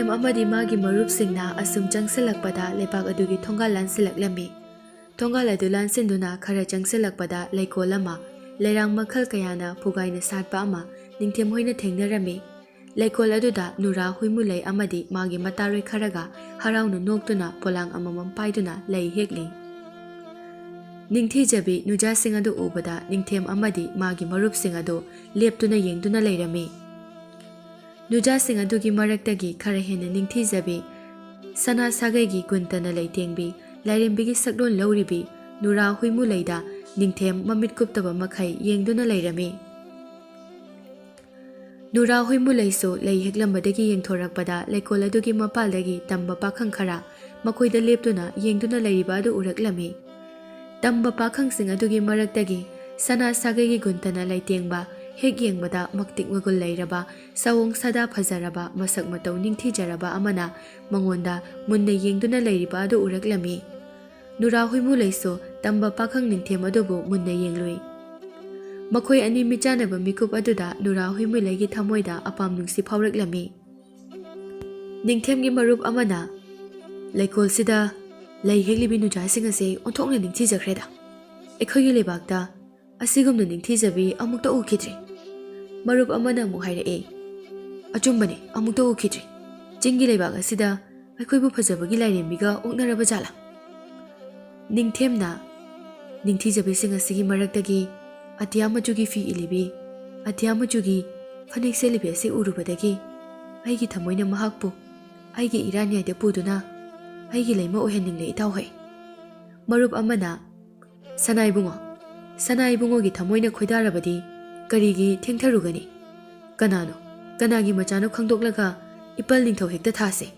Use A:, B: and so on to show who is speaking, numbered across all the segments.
A: ꯅꯤꯡꯊꯦꯝ ꯑꯃꯗꯤ ꯃꯥꯒꯤ ꯃꯔꯨꯞꯁꯤꯡꯅ ꯑꯁꯨꯝ ꯆꯪꯁꯤꯜꯂꯛꯄꯗ ꯂꯩꯕꯥꯛ ꯑꯗꯨꯒꯤ ꯊꯣꯡꯒꯥꯜ ꯂꯥꯟꯁꯤꯜꯂꯛꯂꯝꯃꯤ꯫ ꯊꯣꯡꯒꯥꯜ ꯑꯗꯨ ꯂꯥꯟꯁꯤꯟꯗꯨꯅ ꯈꯔ ꯆꯪꯁꯤꯜꯂꯛꯄꯗ ꯂꯩꯀꯣꯜ ꯑꯃ, ꯂꯩꯔꯥꯡ ꯃꯈꯜ ꯀꯌꯥꯅ ꯐꯨꯒꯥꯏꯅ ꯁꯥꯠꯄ ꯑꯃ ꯅꯤꯡꯊꯦꯝ ꯍꯣꯏꯅ ꯊꯦꯡꯅꯔꯝꯃꯤ꯫ ꯂꯩꯀꯣꯜ ꯑꯗꯨꯗ ꯅꯨꯔꯥ ꯍꯨꯏꯃꯨꯂꯩ ꯑꯃꯗꯤ ꯃꯥꯒꯤ ꯃꯇꯥꯔꯣꯏ ꯈꯔꯒ ꯍꯔꯥꯎꯅ ꯅꯣꯛꯇꯨꯅ ꯄꯣꯂꯥꯡ ꯑꯃꯃꯝ ꯄꯥꯏꯗꯨꯅ ꯂꯩ ꯍꯦꯛꯂꯤ꯫ ꯅꯤꯡꯊꯤꯖꯕꯤ ꯅꯨꯖꯥꯁꯤꯡ ꯑꯗꯨ ꯎꯕꯗ ꯅꯤꯡꯊꯦꯝ ꯑꯃꯗꯤ ꯃꯥꯒꯤ ꯃꯔꯨꯞꯁꯤꯡ ꯑꯗꯨ ꯂꯦꯞꯇꯨꯅ ꯌꯦꯡꯗꯨꯅ ꯂꯩꯔꯝꯃꯤ꯫ ꯅꯨꯖꯥꯁꯤꯡ ꯑꯗꯨꯒꯤ ꯃꯔꯛꯇꯒꯤ ꯈꯔ ꯍꯦꯟꯅ ꯅꯤꯡꯊꯤꯖꯕꯤ, ꯁꯅꯥ ꯁꯥꯒꯩꯒꯤ ꯀꯨꯟꯇꯅ ꯂꯩꯇꯦꯡꯕꯤ, ꯂꯥꯏꯔꯦꯝꯕꯤꯒꯤ ꯁꯛꯂꯣꯟ ꯂꯧꯔꯤꯕꯤ ꯅꯨꯔꯥ ꯍꯨꯏꯃꯨꯂꯩꯗ ꯅꯤꯡꯊꯦꯝ ꯃꯃꯤꯠ ꯀꯨꯞꯇꯕ ꯃꯈꯩ ꯌꯦꯡꯗꯨꯅ ꯂꯩꯔꯝꯃꯤ꯫ ꯅꯨꯔꯥ ꯍꯨꯏꯃꯨꯂꯩꯁꯨ ꯂꯩ ꯍꯦꯛꯂꯝꯕꯗꯒꯤ ꯌꯦꯡꯊꯣꯔꯛꯄꯗ ꯂꯩꯀꯣꯜ ꯑꯗꯨꯒꯤ ꯃꯄꯥꯜꯗꯒꯤ ꯇꯝꯕ ꯄꯥꯈꯪ ꯈꯔ ꯃꯈꯣꯏꯗ ꯂꯦꯞꯇꯨꯅ ꯌꯦꯡꯗꯨꯅ ꯂꯩꯔꯤꯕ ꯑꯗꯨ ꯎꯔꯛꯂꯝꯃꯤ꯫ ꯇꯝꯕ ꯄꯥꯈꯪꯁꯤꯡ ꯑꯗꯨꯒꯤ ꯃꯔꯛꯇꯒꯤ ꯁꯅꯥ ꯁꯥꯒꯩꯒꯤ ꯒꯨꯟꯇꯅ ꯂꯩꯇꯦꯡꯕ, ꯍꯦꯛ ꯌꯦꯡꯕꯗ ꯃꯛꯇꯤꯛ ꯃꯒꯨꯟ ꯂꯩꯔꯕ, ꯁꯑꯣꯡ ꯁꯥꯗꯥ ꯐꯖꯔꯕ, ꯃꯁꯛ ꯃꯇꯧ ꯅꯤꯡꯊꯤꯖꯔꯕ ꯑꯃꯅ ꯃꯉꯣꯟꯗ ꯃꯨꯟꯅ ꯌꯦꯡꯗꯨꯅ ꯂꯩꯔꯤꯕ ꯑꯗꯨ ꯎꯔꯛꯂꯝꯃꯤ꯫ ꯅꯨꯔꯥ ꯍꯨꯏꯃꯨꯂꯩꯁꯨ ꯇꯝꯕ ꯄꯥꯈꯪ ꯅꯤꯡꯊꯦꯝ ꯑꯗꯨꯕꯨ ꯃꯨꯟꯅ ꯌꯦꯡꯂꯨꯏ꯫ ꯃꯈꯣꯏ ꯑꯅꯤ ꯃꯤꯆꯥꯟꯅꯕ ꯃꯤꯀꯨꯞ ꯑꯗꯨꯗ ꯅꯨꯔꯥ ꯍꯨꯏꯃꯨꯂꯩꯒꯤ ꯊꯃꯣꯏꯗ ꯑꯄꯥꯝ ꯅꯨꯡꯁꯤ ꯐꯥꯎꯔꯛꯂꯝꯃꯤ꯫ ꯅꯤꯡꯊꯦꯝꯒꯤ ꯃꯔꯨꯞ ꯑꯃꯅ, "ꯂꯩꯀꯣꯜꯁꯤꯗ ꯂꯩ ꯍꯦꯛꯂꯤꯕꯤ ꯅꯨꯖꯥꯁꯤꯡ ꯑꯁꯤ ꯑꯣꯟꯊꯣꯛꯅ ꯅꯤꯡꯊꯤꯖꯈ꯭ꯔꯦꯗ꯫ ꯑꯩꯈꯣꯏꯒꯤ ꯂꯩꯕꯥꯛꯇ ꯑꯁꯤꯒꯨꯝꯅ ꯅꯤꯡꯊꯤꯖꯕꯤ ꯑꯃꯨꯛꯇ ꯎꯈꯤꯗ꯭ꯔꯤ"꯫ ꯃꯔꯨꯞ ꯑꯃꯅ ꯑꯃꯨꯛ ꯍꯥꯏꯔꯛꯏ, "ꯑꯆꯨꯝꯕꯅꯤ, ꯑꯃꯨꯛꯇ ꯎꯈꯤꯗ꯭ꯔꯤ꯫ ꯆꯤꯡꯒꯤ ꯂꯩꯕꯥꯛ ꯑꯁꯤꯗ ꯑꯩꯈꯣꯏꯕꯨ ꯐꯖꯕꯒꯤ ꯂꯥꯏꯔꯦꯝꯕꯤꯒ ꯑꯣꯛꯅꯔꯕ ꯖꯥꯠꯂꯥ?" ꯅꯤꯡꯊꯦꯝꯅ, "ꯅꯤꯡꯊꯤꯖꯕꯤꯁꯤꯡ ꯑꯁꯤꯒꯤ ꯃꯔꯛꯇꯒꯤ ꯑꯇꯤꯌꯥ ꯃꯆꯨꯒꯤ ꯐꯤ ꯏꯜꯂꯤꯕꯤ, ꯑꯇꯤꯌꯥ ꯃꯆꯨꯒꯤ ꯐꯅꯦꯛ ꯁꯦꯠꯂꯤꯕꯤ ꯑꯁꯤ ꯎꯔꯨꯕꯗꯒꯤ ꯑꯩꯒꯤ ꯊꯃꯣꯏꯅ ꯃꯍꯥꯛꯄꯨ ꯑꯩꯒꯤ ꯏꯔꯥꯟꯌꯥꯏꯗ ꯄꯨꯗꯨꯅ ꯑꯩꯒꯤ ꯂꯩꯃ ꯑꯣꯏꯍꯟꯅꯤꯡꯂꯦ ꯏꯇꯥꯎꯍꯣꯏ"꯫ ꯃꯔꯨꯞ ꯑꯃꯅ, "ꯁꯅꯥ ꯏꯕꯨꯡꯉꯣ, ꯁꯅꯥ ꯏꯕꯨꯡꯉꯣꯒꯤ ꯊꯃꯣꯏꯅ ꯈꯣꯏꯗꯥꯔꯕꯗꯤ ꯀꯔꯤꯒꯤ ꯊꯦꯡꯊꯔꯨꯒꯅꯤ? ꯀꯅꯥꯅꯣ, ꯀꯅꯥꯒꯤ ꯃꯆꯥꯅꯣ ꯈꯪꯗꯣꯛꯂꯒ ꯏꯄꯜ ꯅꯤꯡꯊꯧ ꯍꯦꯛꯇ ꯊꯥꯁꯦ꯫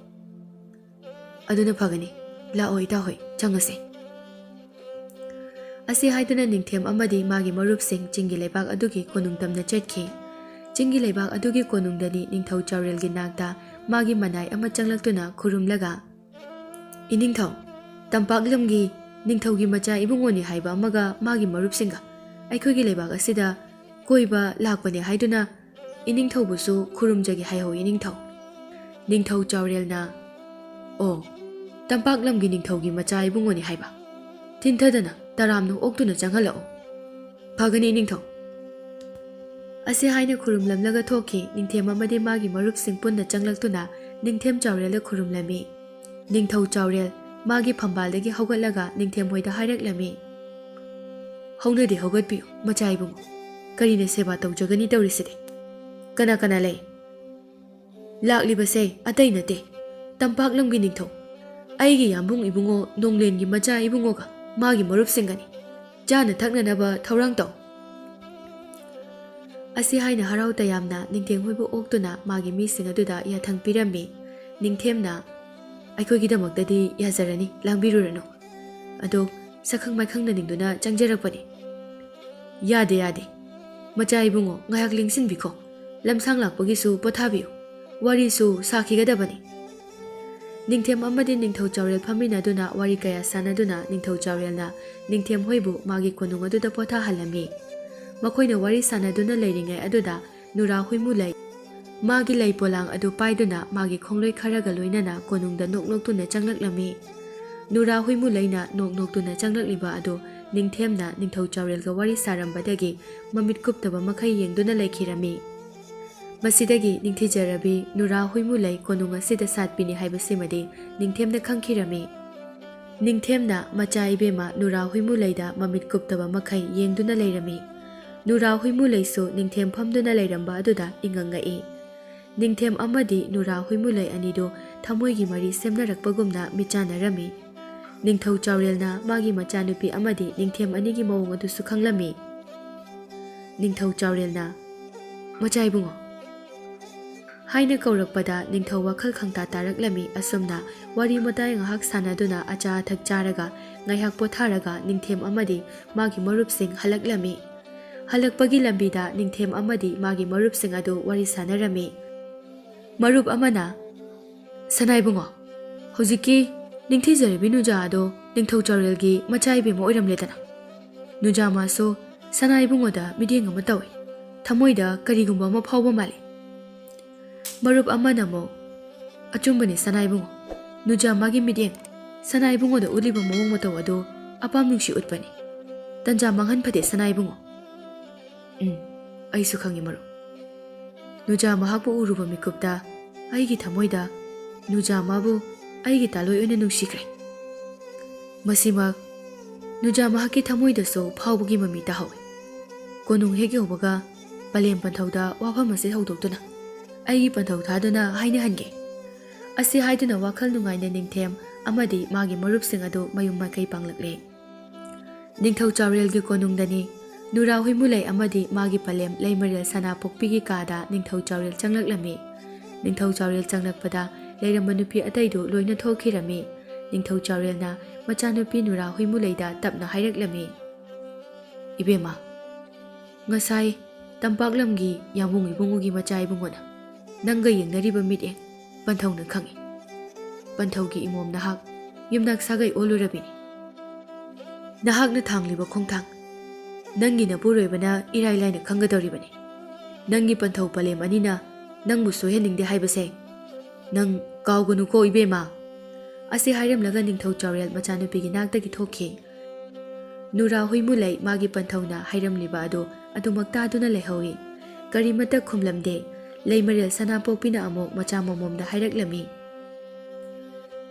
A: ꯑꯗꯨꯅ ꯐꯒꯅꯤ, ꯂꯥꯛꯑꯣ ꯏꯇꯥꯎꯍꯣꯏ ꯆꯪꯉꯁꯦ"꯫ ꯑꯁꯤ ꯍꯥꯏꯗꯨꯅ ꯅꯤꯡꯊꯦꯝ ꯑꯃꯗꯤ ꯃꯥꯒꯤ ꯃꯔꯨꯞꯁꯤꯡ ꯆꯤꯡꯒꯤ ꯂꯩꯕꯥꯛ ꯑꯗꯨꯒꯤ ꯀꯣꯅꯨꯡ ꯇꯝꯅ ꯆꯠꯈꯤ꯫ ꯆꯤꯡꯒꯤ ꯂꯩꯕꯥꯛ ꯑꯗꯨꯒꯤ ꯀꯣꯅꯨꯡꯗꯗꯤ ꯅꯤꯡꯊꯧ ꯆꯥꯎꯔꯦꯜꯒꯤ ꯅꯥꯛꯇ ꯃꯥꯒꯤ ꯃꯅꯥꯏ ꯑꯃ ꯆꯪꯂꯛꯇꯨꯅ ꯈꯨꯔꯨꯝꯂꯒ, "ꯏꯅꯤꯡꯊꯧ, ꯇꯝꯄꯥꯛꯂꯝꯒꯤ ꯅꯤꯡꯊꯧꯒꯤ ꯃꯆꯥ ꯏꯕꯨꯡꯉꯣꯅꯤ ꯍꯥꯏꯕ ꯑꯃꯒ ꯃꯥꯒꯤ ꯃꯔꯨꯞꯁꯤꯡꯒ ꯑꯩꯈꯣꯏꯒꯤ ꯂꯩꯕꯥꯛ ꯑꯁꯤꯗ ꯀꯣꯏꯕ ꯂꯥꯛꯄꯅꯦ ꯍꯥꯏꯗꯨꯅ ꯏꯅꯤꯡꯊꯧꯕꯨꯁꯨ ꯈꯨꯔꯨꯝꯖꯒꯦ ꯍꯥꯏꯍꯧ ꯏꯅꯤꯡꯊꯧ"꯫ ꯅꯤꯡꯊꯧ ꯆꯥꯎꯔꯦꯜꯅ, "ꯑꯣ, ꯇꯝꯄꯥꯛꯂꯝꯒꯤ ꯅꯤꯡꯊꯧꯒꯤ ꯃꯆꯥ ꯏꯕꯨꯡꯉꯣꯅꯤ ꯍꯥꯏꯕ? ꯊꯤꯟꯊꯗꯅ ꯇꯔꯥꯝꯅ ꯑꯣꯛꯇꯨꯅ ꯆꯪꯍꯜꯂꯛꯑꯣ꯫ ꯐꯒꯅꯤ ꯏꯅꯤꯡꯊꯧ"꯫ ꯑꯁꯤ ꯍꯥꯏꯅ ꯈꯨꯔꯨꯝꯂꯝꯂꯒ ꯊꯣꯛꯈꯤ꯫ ꯅꯤꯡꯊꯦꯝ ꯑꯃꯗꯤ ꯃꯥꯒꯤ ꯃꯔꯨꯞꯁꯤꯡ ꯄꯨꯟꯅ ꯆꯪꯂꯛꯇꯨꯅ ꯅꯤꯡꯊꯦꯝ ꯆꯥꯎꯔꯦꯜꯗ ꯈꯨꯔꯨꯝꯂꯝꯃꯤ꯫ ꯅꯤꯡꯊꯧ ꯆꯥꯎꯔꯦꯜ ꯃꯥꯒꯤ ꯐꯝꯕꯥꯜꯗꯒꯤ ꯍꯧꯒꯠꯂꯒ ꯅꯤꯡꯊꯦꯝ ꯍꯣꯏꯗ ꯍꯥꯏꯔꯛꯂꯝꯃꯤ, "ꯍꯧꯅꯗꯤ ꯍꯧꯒꯠꯄꯤꯌꯨ ꯃꯆꯥ ꯏꯕꯨꯡꯉꯣ, ꯀꯔꯤꯅ ꯁꯦꯕꯥ ꯇꯧꯖꯒꯅꯤ ꯇꯧꯔꯤꯁꯤꯗꯤ? ꯀꯅꯥ ꯀꯅꯥ ꯂꯩ? ꯂꯥꯛꯂꯤꯕꯁꯦ ꯑꯇꯩ ꯅꯠꯇꯦ, ꯇꯝꯄꯥꯛꯂꯝꯒꯤ ꯅꯤꯡꯊꯧ, ꯑꯩꯒꯤ ꯌꯥꯝꯕꯨꯡ ꯏꯕꯨꯡꯉꯣ ꯅꯣꯡꯂꯦꯟꯒꯤ ꯃꯆꯥ ꯏꯕꯨꯡꯉꯣꯒ ꯃꯥꯒꯤ ꯃꯔꯨꯞꯁꯤꯡꯒꯅꯤ꯫ ꯆꯥꯅ ꯊꯛꯅꯅꯕ ꯊꯧꯔꯥꯡ ꯇꯧ"꯫ ꯑꯁꯤ ꯍꯥꯏꯅ ꯍꯔꯥꯎ ꯇꯌꯥꯝꯅ ꯅꯤꯡꯊꯦꯝ ꯍꯣꯏꯕꯨ ꯑꯣꯛꯇꯨꯅ ꯃꯥꯒꯤ ꯃꯤꯁꯤꯡ ꯑꯗꯨꯗ ꯌꯥꯊꯪ ꯄꯤꯔꯝꯃꯤ꯫ ꯅꯤꯡꯊꯦꯝꯅ, "ꯑꯩꯈꯣꯏꯒꯤꯗꯃꯛꯇꯗꯤ ꯌꯥꯖꯔꯅꯤ, ꯂꯥꯡꯕꯤꯔꯨꯔꯅꯨ. ꯑꯗꯣ ꯁꯛꯈꯪ ꯃꯥꯏꯈꯪꯅꯅꯤꯡꯗꯨꯅ ꯆꯪꯖꯔꯛꯄꯅꯤ"꯫ "ꯌꯥꯗꯦ ꯌꯥꯗꯦ, ꯃꯆꯥ ꯏꯕꯨꯡꯉꯣ ꯉꯥꯏꯍꯥꯛ ꯂꯦꯡꯁꯤꯟꯕꯤꯈꯣ, ꯂꯝꯁꯥꯡ ꯂꯥꯛꯄꯒꯤꯁꯨ ꯄꯣꯊꯥꯕꯤꯌꯨ, ꯋꯥꯔꯤꯁꯨ ꯁꯥꯈꯤꯒꯗꯕꯅꯤ"꯫ ꯅꯤꯡꯊꯦꯝ ꯑꯃꯗꯤ ꯅꯤꯡꯊꯧ ꯆꯥꯎꯔꯦꯜ ꯐꯝꯃꯤꯟꯅꯗꯨꯅ ꯋꯥꯔꯤ ꯀꯌꯥ ꯁꯥꯟꯅꯗꯨꯅ ꯅꯤꯡꯊꯧ ꯆꯥꯎꯔꯦꯜꯅ ꯅꯤꯡꯊꯦꯝ ꯍꯣꯏꯕꯨ ꯃꯥꯒꯤ ꯀꯣꯅꯨꯡ ꯑꯗꯨꯗ ꯄꯣꯊꯥꯍꯜꯂꯝꯃꯤ꯫ ꯃꯈꯣꯏꯅ ꯋꯥꯔꯤ ꯁꯥꯟꯅꯗꯨꯅ ꯂꯩꯔꯤꯉꯩ ꯑꯗꯨꯗ ꯅꯨꯔꯥ ꯍꯨꯏꯃꯨꯂꯩ ꯃꯥꯒꯤ ꯂꯩ ꯄꯣꯂꯥꯡ ꯑꯗꯨ ꯄꯥꯏꯗꯨꯅ ꯃꯥꯒꯤ ꯈꯣꯡꯂꯣꯏ ꯈꯔꯒ ꯂꯣꯏꯅꯅ ꯀꯣꯅꯨꯡꯗ ꯅꯣꯛ ꯅꯣꯛꯇꯨꯅ ꯆꯪꯂꯛꯂꯝꯃꯤ꯫ ꯅꯨꯔꯥ ꯍꯨꯏꯃꯨꯂꯩꯅ ꯅꯣꯛ ꯅꯣꯛꯇꯨꯅ ꯆꯪꯂꯛꯂꯤꯕ ꯑꯗꯨ ꯅꯤꯡꯊꯦꯝꯅ ꯅꯤꯡꯊꯧ ꯆꯥꯎꯔꯦꯜꯒ ꯋꯥꯔꯤ ꯁꯥꯔꯝꯕꯗꯒꯤ ꯃꯃꯤꯠ ꯀꯨꯞꯇꯕ ꯃꯈꯩ ꯌꯦꯡꯗꯨꯅ ꯂꯩꯈꯤꯔꯝꯃꯤ꯫ ꯃꯁꯤꯗꯒꯤ ꯅꯤꯡꯊꯤꯖꯔꯕꯤ ꯅꯨꯔꯥ ꯍꯨꯏꯃꯨꯂꯩ ꯀꯣꯅꯨꯡ ꯑꯁꯤꯗ ꯁꯥꯠꯄꯤꯅꯤ ꯍꯥꯏꯕꯁꯤꯃꯗꯤ ꯅꯤꯡꯊꯦꯝꯅ ꯈꯪꯈꯤꯔꯝꯃꯤ꯫ ꯅꯤꯡꯊꯦꯝꯅ ꯃꯆꯥ ꯏꯕꯦꯝꯃ ꯅꯨꯔꯥ ꯍꯨꯏꯃꯨꯂꯩꯗ ꯃꯃꯤꯠ ꯀꯨꯞꯇꯕ ꯃꯈꯩ ꯌꯦꯡꯗꯨꯅ ꯂꯩꯔꯝꯃꯤ꯫ ꯅꯨꯔꯥ ꯍꯨꯏꯃꯨꯂꯩꯁꯨ ꯅꯤꯡꯊꯦꯝ ꯐꯝꯗꯨꯅ ꯂꯩꯔꯝꯕ ꯑꯗꯨꯗ ꯏꯉꯛꯉꯛꯏ꯫ ꯅꯤꯡꯊꯦꯝ ꯑꯃꯗꯤ ꯅꯨꯔꯥ ꯍꯨꯏꯃꯨꯂꯩ ꯑꯅꯤꯗꯨ ꯊꯃꯣꯏꯒꯤ ꯃꯔꯤ ꯁꯦꯝꯅꯔꯛꯄꯒꯨꯝꯅ ꯃꯤꯠꯆꯥꯟꯅꯔꯝꯃꯤ꯫ ꯅꯤꯡꯊꯧ ꯆꯥꯎꯔꯦꯜꯅ ꯃꯥꯒꯤ ꯃꯆꯥꯅꯨꯄꯤ ꯑꯃꯗꯤ ꯅꯤꯡꯊꯦꯝ ꯑꯅꯤꯒꯤ ꯃꯑꯣꯡ ꯑꯗꯨꯁꯨ ꯈꯪꯂꯝꯃꯤ꯫ ꯅꯤꯡꯊꯧ ꯆꯥꯎꯔꯦꯜꯅ, "ꯃꯆꯥ ꯏꯕꯨꯡꯉꯣ" ꯍꯥꯏꯅ ꯀꯧꯔꯛꯄꯗ ꯅꯤꯡꯊꯧ ꯋꯥꯈꯜ ꯈꯪꯇꯥ ꯇꯥꯔꯛꯂꯝꯃꯤ꯫ ꯑꯁꯨꯝꯅ ꯋꯥꯔꯤ ꯋꯥꯇꯥꯏ ꯉꯥꯏꯍꯥꯛ ꯁꯥꯟꯅꯗꯨꯅ ꯑꯆꯥ ꯑꯊꯛ ꯆꯥꯔꯒ ꯉꯥꯏꯍꯥꯛ ꯄꯣꯊꯥꯔꯒ ꯅꯤꯡꯊꯦꯝ ꯑꯃꯗꯤ ꯃꯥꯒꯤ ꯃꯔꯨꯞꯁꯤꯡ ꯍꯜꯂꯛꯂꯝꯃꯤ꯫ ꯍꯜꯂꯛꯄꯒꯤ ꯂꯝꯕꯤꯗ ꯅꯤꯡꯊꯦꯝ ꯑꯃꯗꯤ ꯃꯥꯒꯤ ꯃꯔꯨꯞꯁꯤꯡ ꯑꯗꯨ ꯋꯥꯔꯤ ꯁꯥꯟꯅꯔꯝꯃꯤ꯫ ꯃꯔꯨꯞ ꯑꯃꯅ, "ꯁꯅꯥ ꯏꯕꯨꯡꯉꯣ, ꯍꯧꯖꯤꯛꯀꯤ ꯅꯤꯡꯊꯤꯖꯔꯕꯤ ꯅꯨꯖꯥ ꯑꯗꯣ ꯅꯤꯡꯊꯧ ꯆꯥꯎꯔꯦꯜꯒꯤ ꯃꯆꯥ ꯏꯕꯦꯝꯃ ꯑꯣꯏꯔꯝꯂꯦꯗꯅ. ꯅꯨꯖꯥ ꯃꯥꯁꯨ ꯁꯅꯥ ꯏꯕꯨꯡꯉꯣꯗ ꯃꯤꯠꯌꯦꯡ ꯑꯃ ꯇꯧꯏ, ꯊꯃꯣꯏꯗ ꯀꯔꯤꯒꯨꯝꯕ ꯑꯃ ꯐꯥꯎꯕ ꯃꯥꯜꯂꯤ"꯫ ꯃꯔꯨꯞ ꯑꯃꯅ ꯑꯃꯨꯛ, ꯑꯆꯨꯝꯕꯅꯤ ꯁꯅꯥꯏꯕꯨꯡꯉꯣ ꯅꯨꯖꯥ ꯃꯥꯒꯤ ꯃꯤꯠꯌꯦꯡ ꯁꯅꯥꯏꯕꯨꯡꯉꯣꯗ ꯎꯠꯂꯤꯕ ꯃꯑꯣꯡ ꯃꯇꯧ ꯑꯗꯨ ꯑꯄꯥꯝ ꯅꯨꯡꯁꯤ ꯎꯠꯄꯅꯤ ꯇꯟꯖꯥ ꯃꯥꯡꯍꯟ ꯐꯗꯦ ꯁꯅꯥꯏꯕꯨꯡꯉꯣ ꯑꯩꯁꯨ ꯈꯪꯉꯤ ꯃꯔꯨꯞ ꯅꯨꯖꯥ ꯃꯍꯥꯛꯄꯨ ꯎꯔꯨꯕ ꯃꯤꯀꯨꯞꯇ ꯑꯩꯒꯤ ꯊꯃꯣꯏꯗ ꯅꯨꯖꯥ ꯃꯥꯕꯨ ꯑꯩꯒꯤ ꯇꯥꯂꯣꯏ ꯑꯣꯏꯅ ꯅꯨꯡꯁꯤꯈ꯭ꯔꯦ ꯃꯁꯤꯃꯛ ꯅꯨꯖꯥ ꯃꯍꯥꯛꯀꯤ ꯊꯃꯣꯏꯗꯁꯨ ꯐꯥꯎꯕꯒꯤ ꯃꯃꯤ ꯇꯥꯍꯧꯏ ꯀꯣꯅꯨꯡ ꯍꯦꯛ ꯌꯧꯕꯒ ꯄꯂꯦꯝ ꯄꯟꯊꯧꯗ ꯋꯥꯐꯝ ꯑꯁꯤ ꯍꯧꯗꯣꯛꯇꯨꯅ ꯑꯩꯒꯤ ꯄꯟꯊꯧ ꯊꯥꯗꯨꯅ ꯍꯥꯏꯅꯍꯟꯒꯦ ꯑꯁꯤ ꯍꯥꯏꯗꯨꯅ ꯋꯥꯈꯜ ꯅꯨꯡꯉꯥꯏꯅ ꯅꯤꯡꯊꯦꯝ ꯑꯃꯗꯤ ꯃꯥꯒꯤ ꯃꯔꯨꯞꯁꯤꯡ ꯑꯗꯨ ꯃꯌꯨꯝ ꯃꯥꯏꯀꯩ ꯄꯥꯡꯂꯛꯂꯦ ꯅꯤꯡꯊꯧ ꯆꯥꯎꯔꯦꯜꯒꯤ ꯀꯣꯅꯨꯡꯗꯅꯤ ꯅꯨꯔꯥ ꯍꯨꯏꯃꯨꯂꯩ ꯑꯃꯗꯤ ꯃꯥꯒꯤ ꯄꯂꯦꯝ ꯂꯩꯃꯔꯦꯜ ꯁꯅꯥꯄꯣꯛꯄꯤꯒꯤ ꯀꯥꯗ ꯅꯤꯡꯊꯧ ꯆꯥꯎꯔꯦꯜ ꯆꯪꯂꯛꯂꯝꯃꯤ ꯅꯤꯡꯊꯧ ꯆꯥꯎꯔꯦꯜ ꯆꯪꯂꯛꯄꯗ ꯂꯩꯔꯝꯕ ꯅꯨꯄꯤ ꯑꯇꯩꯗꯨ ꯂꯣꯏꯅ ꯊꯣꯛꯈꯤꯔꯝꯃꯤ ꯅꯤꯡꯊꯧ ꯆꯥꯎꯔꯦꯜꯅ ꯃꯆꯥꯅꯨꯄꯤ ꯅꯨꯔꯥ ꯍꯨꯏꯃꯨꯂꯩꯗ ꯇꯞꯅ ꯍꯥꯏꯔꯛꯂꯝꯃꯤ ꯏꯕꯦꯝꯃ ꯉꯁꯥꯏ ꯇꯝꯄꯥꯛꯂꯝꯒꯤ ꯌꯥꯝꯕꯨꯡ ꯏꯕꯨꯡꯉꯣꯒꯤ ꯃꯆꯥ ꯏꯕꯨꯡꯉꯣꯅ ꯅꯪꯒ ꯌꯦꯡꯅꯔꯤꯕ ꯃꯤꯠꯌꯦꯡ ꯄꯟꯊꯧꯅ ꯈꯪꯏ ꯄꯟꯊꯧꯒꯤ ꯏꯃꯣꯝ ꯅꯍꯥꯛ ꯌꯨꯝꯅꯥꯛ ꯁꯥꯒꯩ ꯑꯣꯜꯂꯨꯔꯕꯤꯅꯤ ꯅꯍꯥꯛꯅ ꯊꯥꯡꯂꯤꯕ ꯈꯣꯡꯊꯥꯡ ꯅꯪꯒꯤ ꯅꯄꯨꯔꯣꯏꯕꯅ ꯏꯔꯥꯏ ꯂꯥꯏꯅ ꯈꯪꯒꯗꯧꯔꯤꯕꯅꯤ ꯅꯪꯒꯤ ꯄꯟꯊꯧ ꯄꯂꯦꯝ ꯑꯅꯤꯅ ꯅꯪꯕꯨ ꯁꯣꯏꯍꯟꯅꯤꯡꯗꯦ ꯍꯥꯏꯕꯁꯦ ꯅꯪ ꯀꯥꯎꯒꯅꯨꯀꯣ ꯏꯕꯦꯝꯃ ꯑꯁꯤ ꯍꯥꯏꯔꯝꯂꯒ ꯅꯤꯡꯊꯧ ꯆꯥꯎꯔꯦꯜ ꯃꯆꯥꯅꯨꯄꯤꯒꯤ ꯅꯥꯛꯇꯒꯤ ꯊꯣꯛꯈꯤ ꯅꯨꯔꯥ ꯍꯨꯏꯃꯨꯂꯩ ꯃꯥꯒꯤ ꯄꯟꯊꯧꯅ ꯍꯥꯏꯔꯝꯂꯤꯕ ꯑꯗꯨ ꯑꯗꯨꯃꯛ ꯇꯥꯗꯨꯅ ꯂꯩꯍꯧꯏ ꯀꯔꯤꯃꯠꯇ ꯈꯨꯝꯂꯝꯗꯦ ꯂꯩꯃꯔꯦꯜ ꯁꯅꯥꯄꯣꯛꯄꯤꯅ ꯑꯃꯨꯛ ꯃꯆꯥ ꯃꯃꯣꯝꯗ ꯍꯥꯏꯔꯛꯂꯝꯃꯤ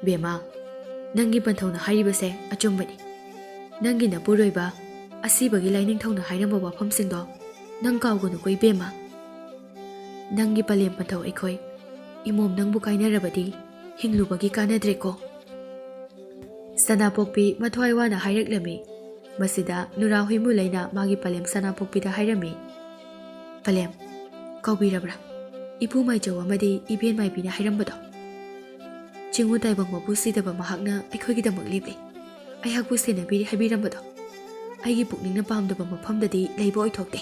A: ꯕꯦꯝꯃ ꯅꯪꯒꯤ ꯄꯟꯊꯧꯅ ꯍꯥꯏꯔꯤꯕꯁꯦ ꯑꯆꯨꯝꯕꯅꯤ ꯅꯪꯒꯤ ꯅꯄꯨꯔꯣꯏꯕ ꯑꯁꯤꯕꯒꯤ ꯂꯥꯏꯅꯤꯡꯊꯧꯅ ꯍꯥꯏꯔꯝꯕ ꯋꯥꯐꯝꯁꯤꯡꯗꯣ ꯅꯪ ꯀꯥꯎꯒꯅꯨꯀꯣ ꯏꯕꯦꯝꯃ ꯅꯪꯒꯤ ꯄꯂꯦꯝ ꯄꯟꯊꯧ ꯑꯩꯈꯣꯏ ꯏꯃꯣꯝ ꯅꯪꯕꯨ ꯀꯥꯏꯅꯔꯕꯗꯤ ꯍꯤꯡꯂꯨꯕꯒꯤ ꯀꯥꯟꯅꯗ꯭ꯔꯦꯀꯣ ꯁꯅꯥꯄꯣꯛꯄꯤ ꯃꯊ꯭ꯋꯥꯏ ꯋꯥꯅ ꯍꯥꯏꯔꯛꯂꯝꯃꯤ ꯃꯁꯤꯗ ꯅꯨꯔꯥ ꯍꯨꯏꯃꯨꯂꯩꯅ ꯃꯥꯒꯤ ꯄꯂꯦꯝ ꯁꯅꯥꯄꯣꯛꯄꯤꯗ ꯍꯥꯏꯔꯝꯃꯤ ꯄꯂꯦꯝ ꯀꯥꯎꯕꯤꯔꯕ꯭ꯔꯥ ꯏꯄꯨ ꯃꯥꯏꯆꯧ ꯑꯃꯗꯤ ꯏꯕꯦꯟ ꯃꯥꯏꯕꯤꯅ ꯍꯥꯏꯔꯝꯕꯗꯣ ꯆꯤꯡꯎ ꯇꯥꯏꯕꯪ ꯃꯄꯨ ꯁꯤꯗꯕ ꯃꯍꯥꯛꯅ ꯑꯩꯈꯣꯏꯒꯤꯗꯃꯛ ꯂꯦꯞꯂꯤ ꯑꯩꯍꯥꯛꯄꯨ ꯁꯦꯟꯅꯕꯤꯔꯤ ꯍꯥꯏꯕꯤꯔꯝꯕꯗꯣ ꯑꯩꯒꯤ ꯄꯨꯛꯅꯤꯡꯅ ꯄꯥꯝꯗꯕ ꯃꯐꯝꯗꯗꯤ ꯂꯩꯕ ꯑꯣꯏꯊꯣꯛꯇꯦ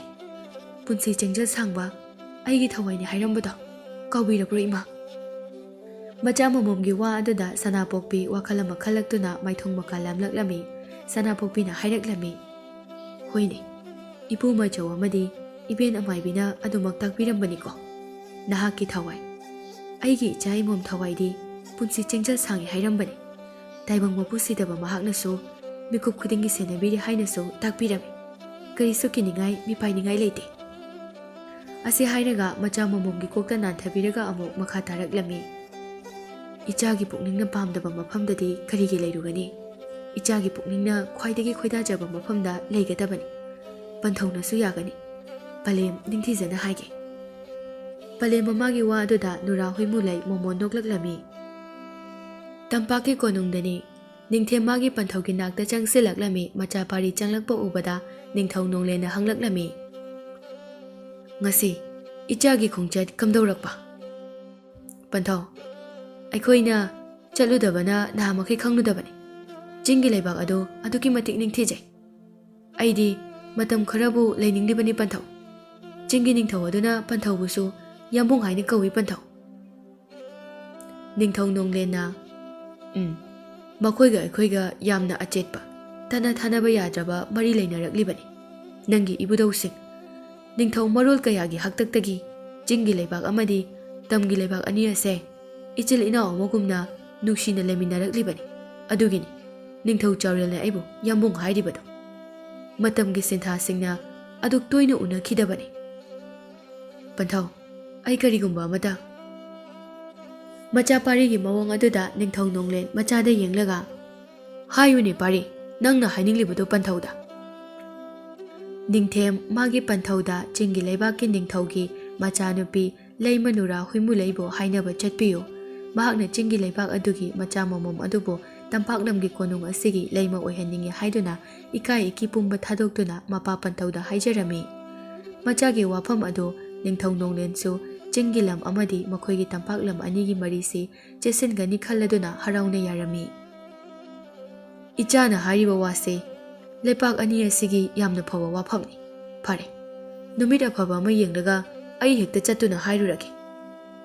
A: ꯄꯨꯟꯁꯤ ꯆꯦꯡꯖꯜ ꯁꯥꯡꯕ ꯑꯩꯒꯤ ꯊꯋꯥꯏꯅꯤ ꯍꯥꯏꯔꯝꯕꯗꯣ ꯀꯥꯎꯕꯤꯔꯕ꯭ꯔꯣ ꯏꯃꯥ ꯃꯆꯥ ꯃꯃꯣꯝꯒꯤ ꯋꯥ ꯑꯗꯨꯗ ꯁꯅꯥꯄꯣꯛꯄꯤ ꯋꯥꯈꯜ ꯑꯃ ꯈꯜꯂꯛꯇꯨꯅ ꯃꯥꯏꯊꯣꯡ ꯃꯀꯥ ꯂꯥꯝꯂꯛꯂꯝꯃꯤ ꯁꯅꯥꯄꯣꯛꯄꯤꯅ ꯍꯥꯏꯔꯛꯂꯝꯃꯤ ꯍꯣꯏꯅꯦ ꯏꯄꯨ ꯃꯥꯏꯆꯧ ꯑꯃꯗꯤ ꯏꯕꯦꯟ ꯑꯃꯥꯏꯕꯤꯅ ꯑꯗꯨꯃꯛ ꯇꯥꯛꯄꯤꯔꯝꯕꯅꯤꯀꯣ ꯅꯍꯥꯛꯀꯤ ꯊꯋꯥꯏ ꯑꯩꯒꯤ ꯏꯆꯥ ꯏꯃꯣꯝ ꯊꯋꯥꯏꯗꯤ ꯄꯨꯟꯁꯤ ꯆꯦꯡꯖꯜ ꯁꯥꯡꯉꯤ ꯍꯥꯏꯔꯝꯕꯅꯤ ꯇꯥꯏꯕꯪ ꯃꯄꯨ ꯁꯤꯗꯕ ꯃꯍꯥꯛꯅꯁꯨ ꯃꯤꯀꯨꯞ ꯈꯨꯗꯤꯡꯒꯤ ꯁꯦꯟꯅꯕꯤꯔꯤ ꯍꯥꯏꯅꯁꯨ ꯇꯥꯛꯄꯤꯔꯝꯃꯤ ꯀꯔꯤꯁꯨ ꯀꯤꯅꯤꯡꯉꯥꯏ ꯃꯤꯄꯥꯏꯅꯤꯡꯉꯥꯏ ꯂꯩꯇꯦ ꯑꯁꯤ ꯍꯥꯏꯔꯒ ꯃꯆꯥ ꯃꯃꯣꯝꯒꯤ ꯀꯣꯛꯇ ꯅꯥꯟꯊꯕꯤꯔꯒ ꯑꯃꯨꯛ ꯃꯈꯥ ꯇꯥꯔꯛꯂꯝꯃꯤ ꯏꯆꯥꯒꯤ ꯄꯨꯛꯅꯤꯡꯅ ꯄꯥꯝꯗꯕ ꯃꯐꯝꯗꯗꯤ ꯀꯔꯤꯒꯤ ꯂꯩꯔꯨꯒꯅꯤ ꯏꯆꯥꯒꯤ ꯄꯨꯛꯅꯤꯡꯅ ꯈ꯭ꯋꯥꯏꯗꯒꯤ ꯈꯣꯏꯗꯥꯖꯕ ꯃꯐꯝꯗ ꯂꯩꯒꯗꯕꯅꯤ ꯄꯟꯊꯧꯅꯁꯨ ꯌꯥꯒꯅꯤ ꯄꯂꯦꯝ ꯅꯤꯡꯊꯤꯖꯅ ꯍꯥꯏꯒꯦ ꯄꯂꯦꯝ ꯃꯃꯥꯒꯤ ꯋꯥ ꯑꯗꯨꯗ ꯅꯨꯔꯥ ꯍꯨꯏꯃꯨꯂꯩ ꯃꯣꯃꯣꯟ ꯅꯣꯛꯂꯛꯂꯝꯃꯤ ꯇꯝꯄꯥꯛꯀꯤ ꯀꯣꯅꯨꯡꯗꯅꯤ ꯅꯤꯡꯊꯦꯝ ꯃꯥꯒꯤ ꯄꯟꯊꯧꯒꯤ ꯅꯥꯛꯇ ꯆꯪꯁꯤꯜꯂꯛꯂꯝꯃꯤ ꯃꯆꯥ ꯄꯥꯔꯤ ꯆꯪꯂꯛꯄ ꯎꯕꯗ ꯅꯤꯡꯊꯧ ꯅꯣꯡꯂꯦꯟꯅ ꯍꯪꯂꯛꯂꯝꯃꯤ ꯉꯁꯤ ꯏꯆꯥꯒꯤ ꯈꯣꯡꯆꯠ ꯀꯝꯗꯧꯔꯛꯄ ꯄꯟꯊꯧ ꯑꯩꯈꯣꯏꯅ ꯆꯠꯂꯨꯗꯕꯅ ꯅꯍꯥꯃꯈꯩ ꯈꯪꯂꯨꯗꯕꯅꯤ ꯆꯤꯡꯒꯤ ꯂꯩꯕꯥꯛ ꯑꯗꯨ ꯑꯗꯨꯛꯀꯤ ꯃꯇꯤꯛ ꯅꯤꯡꯊꯤꯖꯩ ꯑꯩꯗꯤ ꯃꯇꯝ ꯈꯔꯕꯨ ꯂꯩꯅꯤꯡꯂꯤꯕꯅꯤ ꯄꯟꯊꯧ ꯆꯤꯡꯒꯤ ꯅꯤꯡꯊꯧ ꯑꯗꯨꯅ ꯄꯟꯊꯧꯕꯨꯁꯨ ꯌꯥꯝꯕꯨꯡ ꯍꯥꯏꯅ ꯀꯧꯏ ꯄꯟꯊꯧ ꯅꯤꯡꯊꯧ ꯅꯣꯡꯂꯦꯟꯅ ꯃꯈꯣꯏꯒ ꯑꯩꯈꯣꯏꯒ ꯌꯥꯝꯅ ꯑꯆꯦꯠꯄ ꯇꯅ ꯊꯥꯅꯕ ꯌꯥꯗ꯭ꯔꯕ ꯃꯔꯤ ꯂꯩꯅꯔꯛꯂꯤꯕꯅꯤ ꯅꯪꯒꯤ ꯏꯕꯨꯙꯧꯁꯤꯡ ꯅꯤꯡꯊꯧ ꯃꯔꯣꯜ ꯀꯌꯥꯒꯤ ꯍꯥꯛꯇꯛꯇꯒꯤ ꯆꯤꯡꯒꯤ ꯂꯩꯕꯥꯛ ꯑꯃꯗꯤ ꯇꯝꯒꯤ ꯂꯩꯕꯥꯛ ꯑꯅꯤ ꯑꯁꯦ ꯏꯆꯤꯜ ꯏꯅꯥꯎ ꯑꯃꯒꯨꯝꯅ ꯅꯨꯡꯁꯤꯅ ꯂꯩꯃꯤꯟꯅꯔꯛꯂꯤꯕꯅꯤ ꯑꯗꯨꯒꯤꯅꯤ ꯅꯤꯡꯊꯧ ꯆꯥꯎꯔꯦꯜꯅ ꯑꯩꯕꯨ ꯌꯥꯝꯕꯨꯡ ꯍꯥꯏꯔꯤꯕꯗꯣ ꯃꯇꯝꯒꯤ ꯁꯤꯟꯊꯥꯁꯤꯡꯅ ꯑꯗꯨꯛ ꯇꯣꯏꯅ ꯎꯅꯈꯤꯗꯕꯅꯤ ꯄꯟꯊꯧ ꯑꯩ ꯀꯔꯤꯒꯨꯝꯕ ꯑꯃꯇ ꯃꯆꯥ ꯄꯥꯔꯤꯒꯤ ꯃꯑꯣꯡ ꯑꯗꯨꯗ ꯅꯤꯡꯊꯧ ꯅꯣꯡꯂꯦꯟ ꯃꯆꯥꯗ ꯌꯦꯡꯂꯒ ꯍꯥꯏꯌꯨꯅꯦ ꯄꯥꯔꯤ ꯅꯪꯅ ꯍꯥꯏꯅꯤꯡꯂꯤꯕꯗꯨ ꯄꯟꯊꯧꯗ ꯅꯤꯡꯊꯦꯝ ꯃꯥꯒꯤ ꯄꯟꯊꯧꯗ ꯆꯤꯡꯒꯤ ꯂꯩꯕꯥꯛꯀꯤ ꯅꯤꯡꯊꯧꯒꯤ ꯃꯆꯥꯅꯨꯄꯤ ꯂꯩꯃ ꯅꯨꯔꯥ ꯍꯨꯏꯃꯨꯂꯩꯕꯨ ꯍꯥꯏꯅꯕ ꯆꯠꯄꯤꯌꯨ ꯃꯍꯥꯛꯅ ꯆꯤꯡꯒꯤ ꯂꯩꯕꯥꯛ ꯑꯗꯨꯒꯤ ꯃꯆꯥ ꯃꯃꯣꯝ ꯑꯗꯨꯕꯨ ꯇꯝꯄꯥꯛꯂꯝꯒꯤ ꯀꯣꯅꯨꯡ ꯑꯁꯤꯒꯤ ꯂꯩꯃ ꯑꯣꯏꯍꯟꯅꯤꯡꯉꯤ ꯍꯥꯏꯗꯨꯅ ꯏꯀꯥꯏ ꯏꯀꯤ ꯄꯨꯝꯕ ꯊꯥꯗꯣꯛꯇꯨꯅ ꯃꯄꯥ ꯄꯟꯊꯧꯗ ꯍꯥꯏꯖꯔꯝꯃꯤ ꯃꯆꯥꯒꯤ ꯋꯥꯐꯝ ꯑꯗꯨ ꯅꯤꯡꯊꯧ ꯅꯣꯡꯂꯦꯟꯁꯨ ꯆꯤꯡꯒꯤ ꯂꯝ ꯑꯃꯗꯤ ꯃꯈꯣꯏꯒꯤ ꯇꯝꯄꯥꯛ ꯂꯝ ꯑꯅꯤꯒꯤ ꯃꯔꯤꯁꯤ ꯆꯦꯠꯁꯤꯟꯒꯅꯤ ꯈꯜꯂꯗꯨꯅ ꯍꯔꯥꯎꯅ ꯌꯥꯔꯝꯃꯤ ꯏꯆꯥꯅ ꯍꯥꯏꯔꯤꯕ ꯋꯥꯁꯦ ꯂꯩꯄꯥꯛ ꯑꯅꯤ ꯑꯁꯤꯒꯤ ꯌꯥꯝꯅ ꯐꯕ ꯋꯥꯐꯝꯅꯤ ꯐꯔꯦ ꯅꯨꯃꯤꯠ ꯑꯐꯕ ꯑꯃ ꯌꯦꯡꯂꯒ ꯑꯩ ꯍꯦꯛꯇ ꯆꯠꯇꯨꯅ ꯍꯥꯏꯔꯨꯔꯒꯦ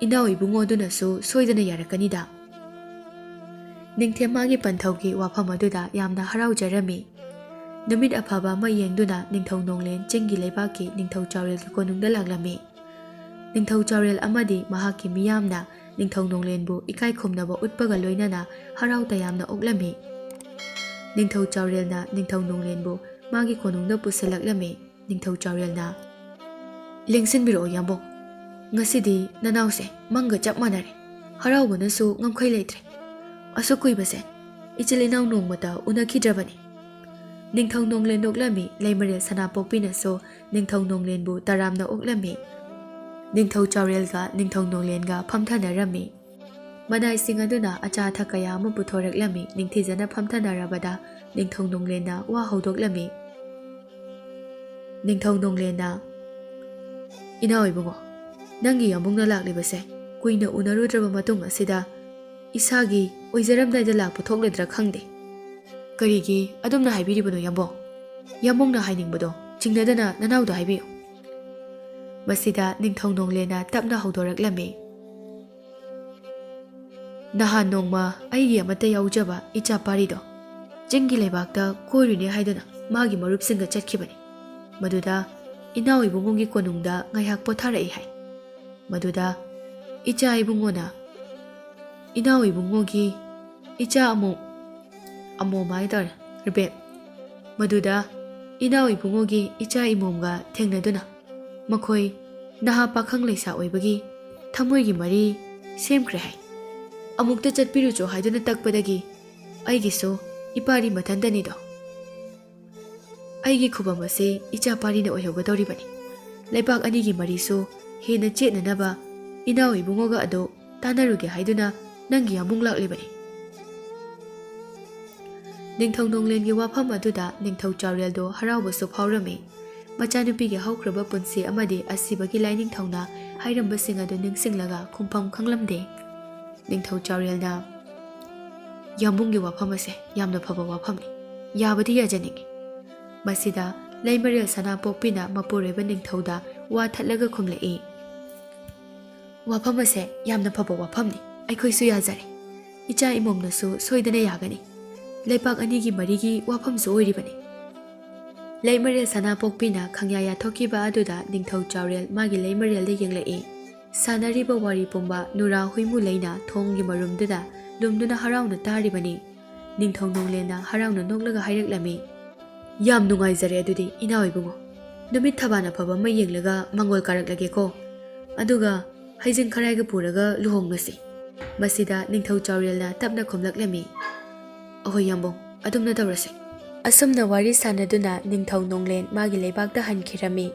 A: ꯏꯅꯥꯎ ꯏꯕꯨꯡꯉꯣ ꯑꯗꯨꯅꯁꯨ ꯁꯣꯏꯗꯅ ꯌꯥꯔꯛꯀꯅꯤꯗ ꯅꯤꯡꯊꯦꯝ ꯃꯥꯒꯤ ꯄꯟꯊꯧꯒꯤ ꯋꯥꯐꯝ ꯑꯗꯨꯗ ꯌꯥꯝꯅ ꯍꯔꯥꯎꯖꯔꯝꯃꯤ ꯅꯨꯃꯤꯠ ꯑꯐꯕ ꯑꯃ ꯌꯦꯡꯗꯨꯅ ꯅꯤꯡꯊꯧ ꯅꯣꯡꯂꯦꯟ ꯆꯤꯡꯒꯤ ꯂꯩꯕꯥꯛꯀꯤ ꯅꯤꯡꯊꯧ ꯆꯥꯎꯔꯦꯜꯒꯤ ꯀꯣꯅꯨꯡꯗ ꯂꯥꯛꯂꯝꯃꯤ ꯅꯤꯡꯊꯧ ꯆꯥꯎꯔꯦꯜ ꯑꯃꯗꯤ ꯃꯍꯥꯛꯀꯤ ꯃꯤꯌꯥꯝꯅ ꯅꯤꯡꯊꯧ ꯅꯣꯡꯂꯦꯟꯕꯨ ꯏꯀꯥꯏ ꯈꯨꯝꯅꯕ ꯎꯠꯄꯒ ꯂꯣꯏꯅꯅ ꯍꯔꯥꯎ ꯇꯌꯥꯝꯅ ꯑꯣꯛꯂꯝꯃꯤ꯫ ꯅꯤꯡꯊꯧ ꯆꯥꯎꯔꯦꯜꯅ ꯅꯤꯡꯊꯧ ꯅꯣꯡꯂꯦꯟꯕꯨ ꯃꯥꯒꯤ ꯀꯣꯅꯨꯡꯗ ꯄꯨꯁꯤꯜꯂꯛꯂꯝꯃꯤ꯫ ꯅꯤꯡꯊꯧ ꯆꯥꯎꯔꯦꯜꯅ ꯂꯦꯡꯁꯤꯟꯕꯤꯔꯛꯑꯣ ꯌꯥꯝꯕꯨꯡ, ꯉꯁꯤꯗꯤ ꯅꯅꯥꯎꯁꯦ ꯃꯪꯒ ꯆꯞ ꯃꯥꯟꯅꯔꯦ, ꯍꯔꯥꯎꯕꯅꯁꯨ ꯉꯝꯈꯩ ꯂꯩꯇ꯭ꯔꯦ꯫ ꯑꯁꯨꯛ ꯀꯨꯏꯕꯁꯦ ꯏꯆꯤꯜ ꯏꯅꯥꯎ ꯅꯣꯡꯃꯇ ꯎꯅꯈꯤꯗ꯭ꯔꯕꯅꯤ꯫ ꯅꯤꯡꯊꯧ ꯅꯣꯡꯂꯦꯟ ꯅꯣꯛꯂꯝꯃꯤ꯫ ꯂꯩꯃꯔꯦꯜ ꯁꯅꯥꯄꯣꯛꯄꯤꯅꯁꯨ ꯅꯤꯡꯊꯧ ꯅꯣꯡꯂꯦꯟꯕꯨ ꯇꯔꯥꯝꯅ ꯑꯣꯛꯂꯝꯃꯤ꯫ ꯅꯤꯡꯊꯧ ꯆꯥꯎꯔꯦꯜꯒ ꯅꯤꯡꯊꯧ ꯅꯣꯡꯂꯦꯟꯒ ꯐꯝꯊꯅꯔꯝꯃꯤ꯫ ꯃꯅꯥꯏꯁꯤꯡ ꯑꯗꯨꯅ ꯑꯆꯥ ꯑꯊꯛ ꯀꯌꯥ ꯑꯃ ꯄꯨꯊꯣꯔꯛꯂꯝꯃꯤ꯫ ꯅꯤꯡꯊꯤꯖꯅ ꯐꯝꯊꯅꯔꯕꯗ ꯅꯤꯡꯊꯧ ꯅꯣꯡꯂꯦꯟꯅ ꯋꯥ ꯍꯧꯗꯣꯛꯂꯝꯃꯤ꯫ ꯅꯤꯡꯊꯧ ꯅꯣꯡꯂꯦꯟꯅ ꯏꯅꯥꯎ ꯏꯕꯨꯡꯉꯣ, ꯅꯪꯒꯤ ꯌꯥꯝꯕꯨꯡꯅ ꯂꯥꯛꯂꯤꯕꯁꯦ ꯀꯨꯏꯅ ꯎꯅꯔꯨꯗ꯭ꯔꯕ ꯃꯇꯨꯡ ꯑꯁꯤꯗ ꯏꯁꯥꯒꯤ ꯑꯣꯏꯖꯔꯝꯗꯥꯏꯗ ꯂꯥꯛꯄ ꯊꯣꯛꯂꯗ꯭ꯔꯥ ꯈꯪꯗꯦ꯫ ꯀꯔꯤꯒꯤ ꯑꯗꯨꯝꯅ ꯍꯥꯏꯕꯤꯔꯤꯕꯅꯣ ꯌꯥꯝꯕꯨꯡ? ꯌꯥꯝꯕꯨꯡꯅ ꯍꯥꯏꯅꯤꯡꯕꯗꯣ ꯆꯤꯡꯅꯗꯅ ꯅꯅꯥꯎꯗ ꯍꯥꯏꯕꯤꯌꯨ꯫ ꯃꯁꯤꯗ ꯅꯤꯡꯊꯧ ꯅꯣꯡꯂꯦꯟꯅ ꯇꯞꯅ ꯍꯧꯗꯣꯔꯛꯂꯝꯃꯤ꯫ ꯅꯍꯥꯟ ꯅꯣꯡꯃ ꯑꯩꯒꯤ ꯑꯃꯠꯇ ꯌꯥꯎꯖꯕ ꯏꯆꯥ ꯄꯥꯔꯤꯗꯣ ꯆꯤꯡꯒꯤ ꯂꯩꯕꯥꯛꯇ ꯀꯣꯏꯔꯨꯅꯦ ꯍꯥꯏꯗꯨꯅ ꯃꯥꯒꯤ ꯃꯔꯨꯞꯁꯤꯡꯒ ꯆꯠꯈꯤꯕꯅꯤ꯫ ꯃꯗꯨꯗ ꯏꯅꯥꯎ ꯏꯕꯨꯡꯉꯣꯒꯤ ꯀꯣꯅꯨꯡꯗ ꯉꯥꯏꯍꯥꯛ ꯄꯣꯊꯥꯔꯛꯏ ꯍꯥꯏ꯫ ꯃꯗꯨꯗ ꯏꯆꯥ ꯏꯕꯨꯡꯉꯣꯅ ꯏꯅꯥꯎ ꯏꯕꯨꯡꯉꯣꯒꯤ ꯏꯆꯥ ꯑꯃꯣꯝ ꯍꯥꯏꯇꯥꯔꯦ ꯔꯕꯦꯞ, ꯃꯗꯨꯗ ꯏꯅꯥꯎ ꯏꯕꯨꯡꯉꯣꯒꯤ ꯏꯆꯥ ꯏꯃꯣꯝꯒ ꯊꯦꯡꯅꯗꯨꯅ ꯃꯈꯣꯏ ꯅꯍꯥ ꯄꯥꯈꯪ ꯂꯩꯁꯥ ꯑꯣꯏꯕꯒꯤ ꯊꯃꯣꯏꯒꯤ ꯃꯔꯤ ꯁꯦꯝꯈ꯭ꯔꯦ ꯍꯥꯏ꯫ ꯑꯃꯨꯛꯇ ꯆꯠꯄꯤꯔꯨꯆꯣ ꯍꯥꯏꯗꯨꯅ ꯇꯛꯄꯗꯒꯤ ꯑꯩꯒꯤꯁꯨ ꯏꯄꯥꯔꯤ ꯃꯊꯟꯇꯅꯤꯗꯣ꯫ ꯑꯩꯒꯤ ꯈꯨꯕꯝ ꯑꯁꯤ ꯏꯆꯥ ꯄꯥꯔꯤꯅ ꯑꯣꯏꯍꯧꯒꯗꯧꯔꯤꯕꯅꯤ꯫ ꯂꯩꯕꯥꯛ ꯑꯅꯤꯒꯤ ꯃꯔꯤꯁꯨ ꯍꯦꯟꯅ ꯆꯦꯠꯅꯅꯕ ꯏꯅꯥꯎ ꯏꯕꯨꯡꯉꯣꯒ ꯑꯗꯨ ꯇꯥꯟꯅꯔꯨꯒꯦ ꯍꯥꯏꯗꯨꯅ ꯅꯪꯒꯤ ꯌꯥꯝꯕꯨꯡ ꯂꯥꯛꯂꯤꯕꯅꯤ꯫ ꯅꯤꯡꯊꯧ ꯅꯣꯡꯂꯦꯟꯒꯤ ꯋꯥꯐꯝ ꯑꯗꯨꯗ ꯅꯤꯡꯊꯧ ꯆꯥꯎꯔꯦꯜꯗꯣ ꯍꯔꯥꯎꯕꯁꯨ ꯐꯥꯎꯔꯝꯃꯤ꯫ ꯃꯆꯥꯅꯨꯄꯤꯒꯤ ꯍꯧꯈ꯭ꯔꯕ ꯄꯨꯟꯁꯤ ꯑꯃꯗꯤ ꯑꯁꯤꯕꯒꯤ ꯂꯥꯏꯅꯤꯡꯊꯧꯅ ꯍꯥꯏꯔꯝꯕꯁꯤꯡ ꯑꯗꯨ ꯅꯤꯡꯁꯤꯡꯂꯒ ꯈꯨꯝꯐꯝ ꯈꯪꯂꯝꯗꯦ꯫ ꯅꯤꯡꯊꯧ ꯆꯥꯎꯔꯦꯜꯅ ꯌꯥꯝꯕꯨꯡꯒꯤ ꯋꯥꯐꯝ ꯑꯁꯦ ꯌꯥꯝꯅ ꯐꯕ ꯋꯥꯐꯝꯅꯤ, ꯌꯥꯕꯗꯤ ꯌꯥꯖꯅꯤꯡꯉꯤ꯫ ꯃꯁꯤꯗ ꯂꯩꯃꯔꯦꯜ ꯁꯅꯥꯄꯣꯛꯄꯤꯅ ꯃꯄꯨꯔꯣꯏꯕ ꯅꯤꯡꯊꯧꯗ ꯋꯥ ꯊꯠꯂꯒ ꯈꯨꯝꯂꯛꯏ꯫ ꯋꯥꯐꯝ ꯑꯁꯦ ꯌꯥꯝꯅ ꯐꯕ ꯋꯥꯐꯝꯅꯤ, ꯑꯩꯈꯣꯏꯁꯨ ꯌꯥꯖꯔꯦ꯫ ꯏꯆꯥ ꯏꯃꯣꯝꯅꯁꯨ ꯁꯣꯏꯗꯅ ꯌꯥꯒꯅꯤ꯫ ꯂꯩꯕꯥꯛ ꯑꯅꯤꯒꯤ ꯃꯔꯤꯒꯤ ꯋꯥꯐꯝꯁꯨ ꯑꯣꯏꯔꯤꯕꯅꯤ꯫ ꯂꯩꯃꯔꯦꯜ ꯁꯅꯥꯄꯣꯛꯄꯤꯅ ꯈꯪꯌꯥ ꯌꯥꯊꯣꯛꯈꯤꯕ ꯑꯗꯨꯗ ꯅꯤꯡꯊꯧ ꯆꯥꯎꯔꯦꯜ ꯃꯥꯒꯤ ꯂꯩꯃꯔꯦꯜꯗ ꯌꯦꯡꯂꯛꯏ꯫ ꯁꯥꯟꯅꯔꯤꯕ ꯋꯥꯔꯤ ꯄꯨꯝꯕ ꯅꯨꯔꯥ ꯍꯨꯏꯃꯨ ꯂꯩꯅ ꯊꯣꯡꯒꯤ ꯃꯔꯨꯝꯗꯨꯗ ꯂꯨꯝꯗꯨꯅ ꯍꯔꯥꯎꯅ ꯇꯥꯔꯤꯕꯅꯤ꯫ ꯅꯤꯡꯊꯧ ꯅꯣꯡꯂꯦꯟꯅ ꯍꯔꯥꯎꯅ ꯅꯣꯛꯂꯒ ꯍꯥꯏꯔꯛꯂꯝꯃꯤ꯫ ꯌꯥꯝ ꯅꯨꯡꯉꯥꯏꯖꯔꯦ ꯑꯗꯨꯗꯤ ꯏꯅꯥꯎ ꯏꯕꯨꯡꯉꯣ, ꯅꯨꯃꯤꯠ ꯊꯕꯥꯟ ꯑꯐꯕ ꯑꯃ ꯌꯦꯡꯂꯒ ꯃꯪꯒꯣꯜ ꯀꯥꯔꯛꯂꯒꯦꯀꯣ, ꯑꯗꯨꯒ ꯍꯩꯖꯤꯡ ꯈꯔꯥꯏꯒ ꯄꯨꯔꯒ ꯂꯨꯍꯣꯡꯂꯁꯤ꯫ ꯃꯁꯤꯗ ꯅꯤꯡꯊꯧ ꯆꯥꯎꯔꯦꯜꯅ ꯇꯞꯅ ꯈꯨꯝꯂꯛꯂꯝꯃꯤ꯫ ꯑꯍꯣꯏ ꯌꯥꯝꯕꯨꯡ, ꯑꯗꯨꯝꯅ ꯇꯧꯔꯁꯤ꯫ ꯑꯁꯨꯝꯅ ꯋꯥꯔꯤ ꯁꯥꯟꯅꯗꯨꯅ ꯅꯤꯡꯊꯧ ꯅꯣꯡꯂꯦꯟ ꯃꯥꯒꯤ ꯂꯩꯕꯥꯛꯇ ꯍꯟꯈꯤꯔꯝꯃꯤ꯫